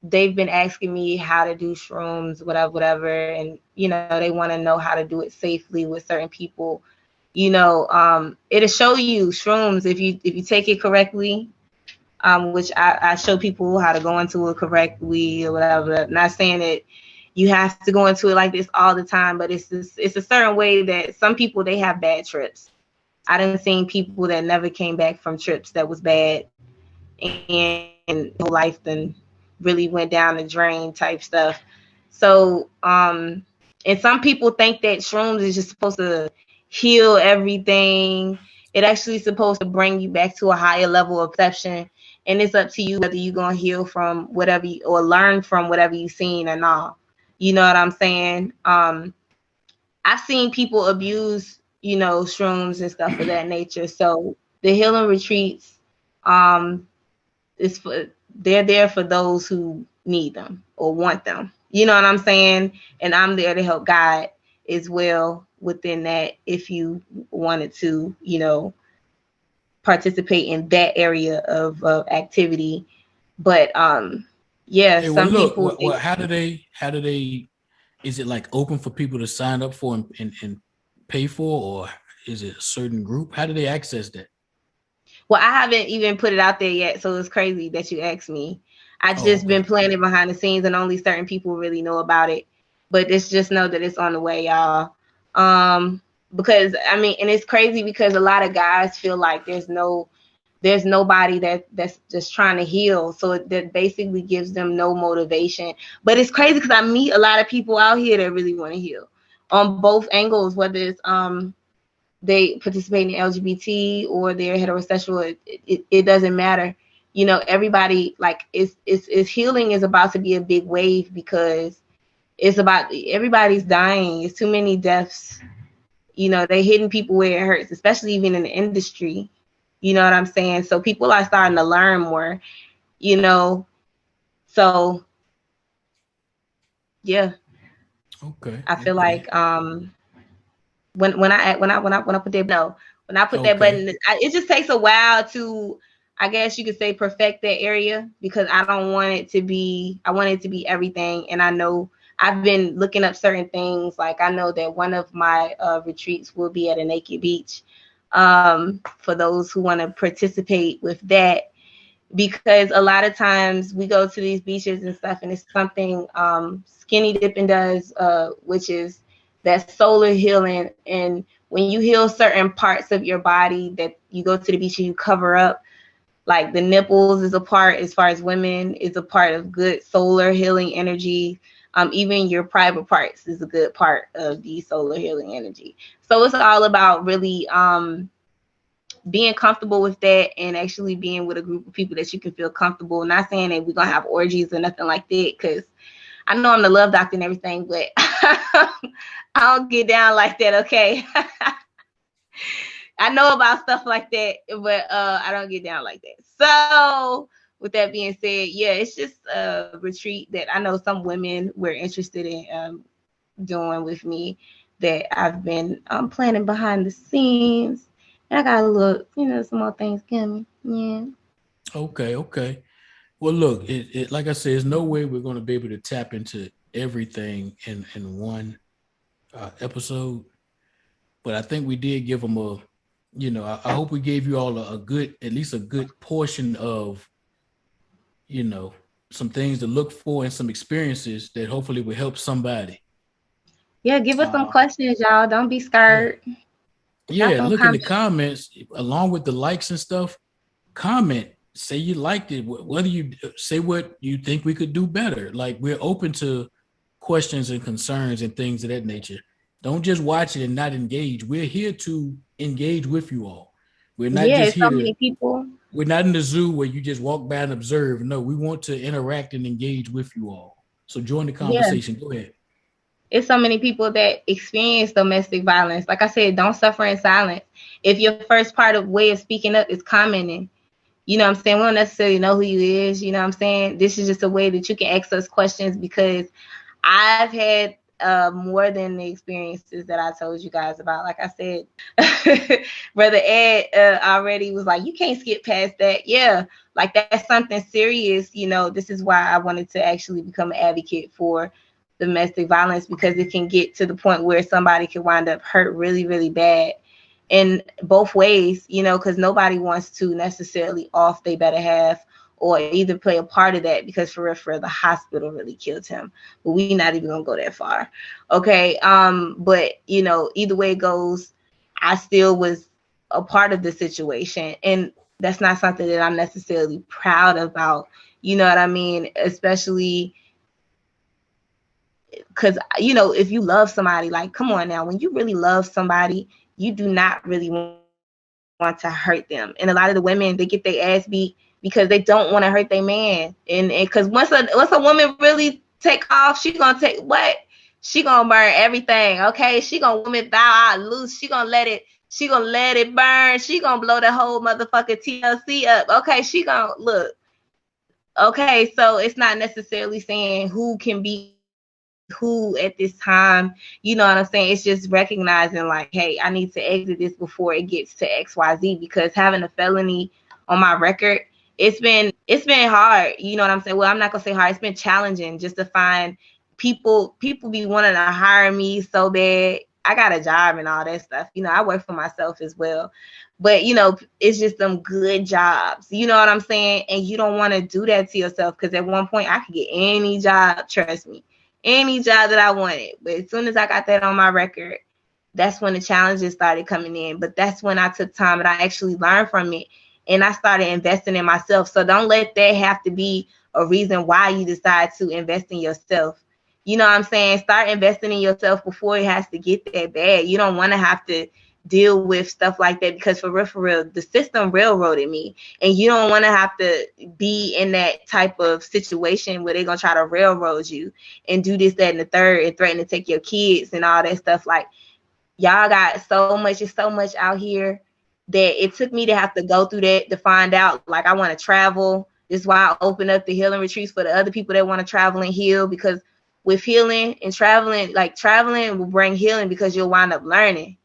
they've been asking me how to do shrooms, whatever, and they want to know how to do it safely with certain people. It'll show you shrooms if you take it correctly, which I show people how to go into it correctly or whatever. Not saying that you have to go into it like this all the time, but it's a certain way that some people, they have bad trips. I done seen people that never came back from trips that was bad, and whole life then really went down the drain type stuff. So, and some people think that shrooms is just supposed to heal everything. It actually supposed to bring you back to a higher level of perception. And it's up to you whether you're gonna heal from whatever or learn from whatever you've seen or not. You know what I'm saying? I've seen people abuse, shrooms and stuff of that nature. So the healing retreats, um, they're there for those who need them or want them. You know what I'm saying? And I'm there to help guide as well within that, if you wanted to, participate in that area of activity. But yeah, Hey, well, some look, people how do they, is it like open for people to sign up for and pay for, or is it a certain group? How do they access that? well, I haven't even put it out there yet, so it's crazy that you asked me. I Oh, just okay. been planning behind the scenes, and only certain people really know about it. But it's just know that it's on the way, y'all. Um, because I mean, and it's crazy because a lot of guys feel like there's nobody that's just trying to heal, so that basically gives them no motivation. But it's crazy because I meet a lot of people out here that really want to heal on both angles, whether it's they participate in LGBT or they're heterosexual. It doesn't matter. Everybody, like, it's healing is about to be a big wave because it's about everybody's dying. It's too many deaths. They hitting people where it hurts, especially even in the industry. You know what I'm saying? So people are starting to learn more, you know. So yeah, Okay. I feel Okay. like when I put that no when I put that Okay. button, it just takes a while to, I guess you could say, perfect that area, because I don't want it to be, I want it to be everything. And I know I've been looking up certain things. Like, I know that one of my retreats will be at a naked beach, for those who want to participate with that, because a lot of times we go to these beaches and stuff, and it's something skinny dipping does, which is that solar healing. And when you heal certain parts of your body that you go to the beach and you cover up, like the nipples is a part, as far as women, is a part of good solar healing energy. Even your private parts is a good part of the solar healing energy. So it's all about really being comfortable with that and actually being with a group of people that you can feel comfortable. Not saying that we're gonna have orgies or nothing like that, because I know I'm the love doctor and everything, but I don't get down like that, okay? I know about stuff like that, but I don't get down like that. So with that being said, yeah, it's just a retreat that I know some women were interested in doing with me, that I've been planning behind the scenes. And I got a little, some more things coming. Yeah. Okay. Well, look, like I said, there's no way we're going to be able to tap into everything in one episode. But I think we did give them I hope we gave you all a good, at least a good portion of, some things to look for and some experiences that hopefully will help somebody. Yeah, give us some Uh, questions, y'all. Don't be yeah. scared. Drop Yeah. them Look in the comments. comments along with the likes and stuff. Comment, say you liked it, whether you say what you think we could do better. Like, we're open to questions and concerns and things of that nature. Don't just watch it and not engage. We're here to engage with you all. We're not Yeah, just it's so here to, many people. we're not in the zoo where you just walk by and observe. No, we want to interact and engage with you all. So join the Yeah, conversation. Go ahead. it's so many people that experience domestic violence. Like I said, don't suffer in silence. If your first part of way of speaking up is commenting, you know what I'm saying? We don't necessarily know who you is. You know what I'm saying? This is just a way that you can ask us questions, because I've had more than the experiences that I told you guys about. Like I said, Brother Ed already was like, you can't skip past that. Yeah, like that's something serious. This is why I wanted to actually become an advocate for domestic violence, because it can get to the point where somebody could wind up hurt really, really bad in both ways, because nobody wants to necessarily off they better half or either play a part of that, because for real, the hospital really killed him. But we not even gonna go that far. Okay. But either way it goes, I still was a part of the situation. And that's not something that I'm necessarily proud about. You know what I mean? Especially because if you love somebody, like, come on now, when you really love somebody, you do not really want to hurt them. And a lot of the women, they get their ass beat because they don't want to hurt their man. And because once a woman really take off, she gonna take what? She gonna burn everything. Okay, she gonna woman bow out loose. She gonna let it burn. She gonna blow the whole motherfucking TLC up. Okay, she gonna look. Okay, so it's not necessarily saying who can be who at this time. You know what I'm saying? It's just recognizing, like, hey, I need to exit this before it gets to XYZ, because having a felony on my record, it's been hard. You know what I'm saying? Well, I'm not gonna say hard. It's been challenging just to find people be wanting to hire me so bad. I got a job and all that stuff. I work for myself as well. But it's just some good jobs. You know what I'm saying? And you don't want to do that to yourself, because at one point I could get any job, trust me, any job that I wanted. But as soon as I got that on my record, that's when the challenges started coming in. But that's when I took time and I actually learned from it, and I started investing in myself. So don't let that have to be a reason why you decide to invest in yourself. You know what I'm saying? Start investing in yourself before it has to get that bad. You don't want to have to deal with stuff like that, because for real, the system railroaded me, and you don't want to have to be in that type of situation where they're gonna try to railroad you and do this, that, and the third, and threaten to take your kids and all that stuff. Like, y'all got so much, it's so much out here that it took me to have to go through that to find out, like, I want to travel. This is why I open up the healing retreats for the other people that want to travel and heal, because with healing and traveling, like, traveling will bring healing, because you'll wind up learning.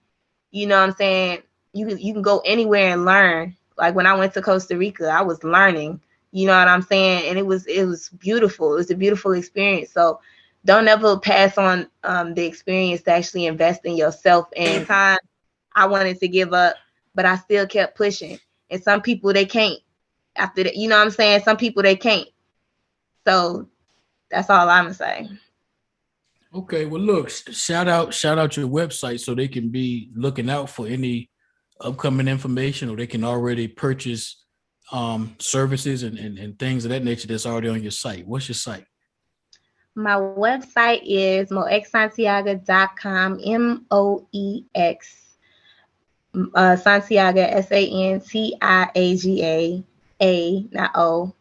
You know what I'm saying? You can go anywhere and learn. Like, when I went to Costa Rica, I was learning. You know what I'm saying? And it was beautiful. It was a beautiful experience. So don't ever pass on the experience to actually invest in yourself. And time, I wanted to give up, but I still kept pushing. And some people, they can't. After that, you know what I'm saying? Some people, they can't. So that's all I'm gonna say. Okay, well, look, shout out your website so they can be looking out for any upcoming information, or they can already purchase services and things of that nature that's already on your site. What's your site? My website is moexsantiago.com, MOEX Santiago, Santiaga, not O,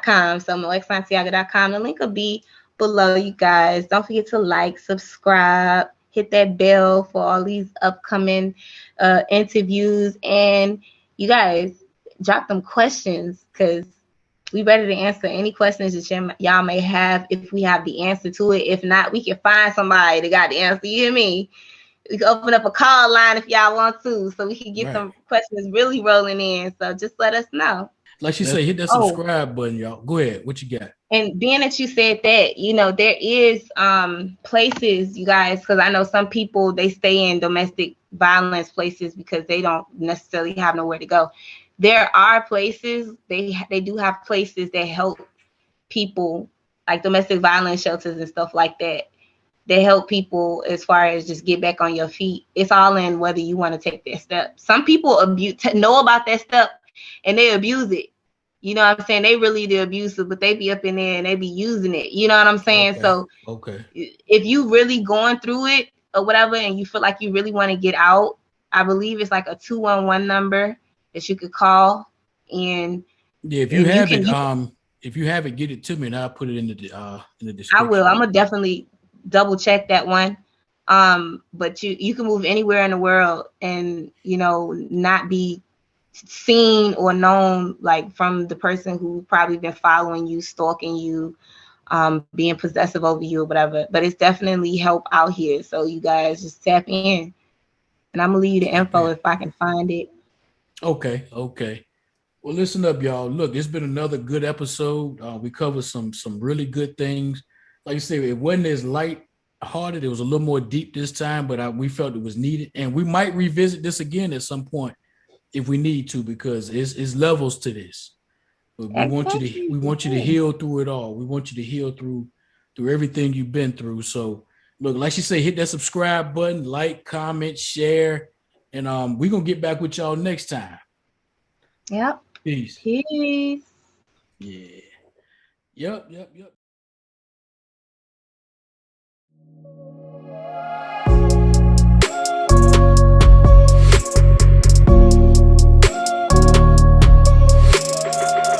.com. So moexsantiago.com. The link will be below, you guys. Don't forget to like, subscribe, hit that bell for all these upcoming interviews. And you guys, drop them questions because we ready to answer any questions that y'all may have if we have the answer to it. If not, we can find somebody that got the answer. You hear me? We can open up a call line if y'all want to, so we can get some questions really rolling in. So just let us know. Like she said, hit that subscribe button, y'all. Go ahead. What you got? And being that you said that, you know, there is places, you guys, because I know some people, they stay in domestic violence places because they don't necessarily have nowhere to go. There are places, they do have places that help people, like domestic violence shelters and stuff like that. They help people as far as just get back on your feet. It's all in whether you want to take that step. Some people know about that step and they abuse it. You know what I'm saying? They really the abuser, but they be up in there and they be using it. You know what I'm saying? Okay. So if you really going through it or whatever, and you feel like you really want to get out, I believe it's like a 211 number that you could call. And yeah, if you have it, get it to me and I'll put it in the description. I will. I'm gonna definitely double check that one. But you can move anywhere in the world and, you know, not be seen or known, like from the person who probably been following you, stalking you, being possessive over you or whatever. But it's definitely help out here. So you guys just tap in, and I'm gonna leave you the info if I can find it. Okay. Well, listen up, y'all. Look, it's been another good episode. We covered some really good things. Like I said, it wasn't as light-hearted. It was a little more deep this time, but we felt it was needed. And we might revisit this again at some point if we need to, because it's levels to this. But we want you to heal through it all. We want you to heal through everything you've been through. So, look, like she said, hit that subscribe button, like, comment, share, and we're gonna get back with y'all next time. Yep. Peace. Yeah. Yep.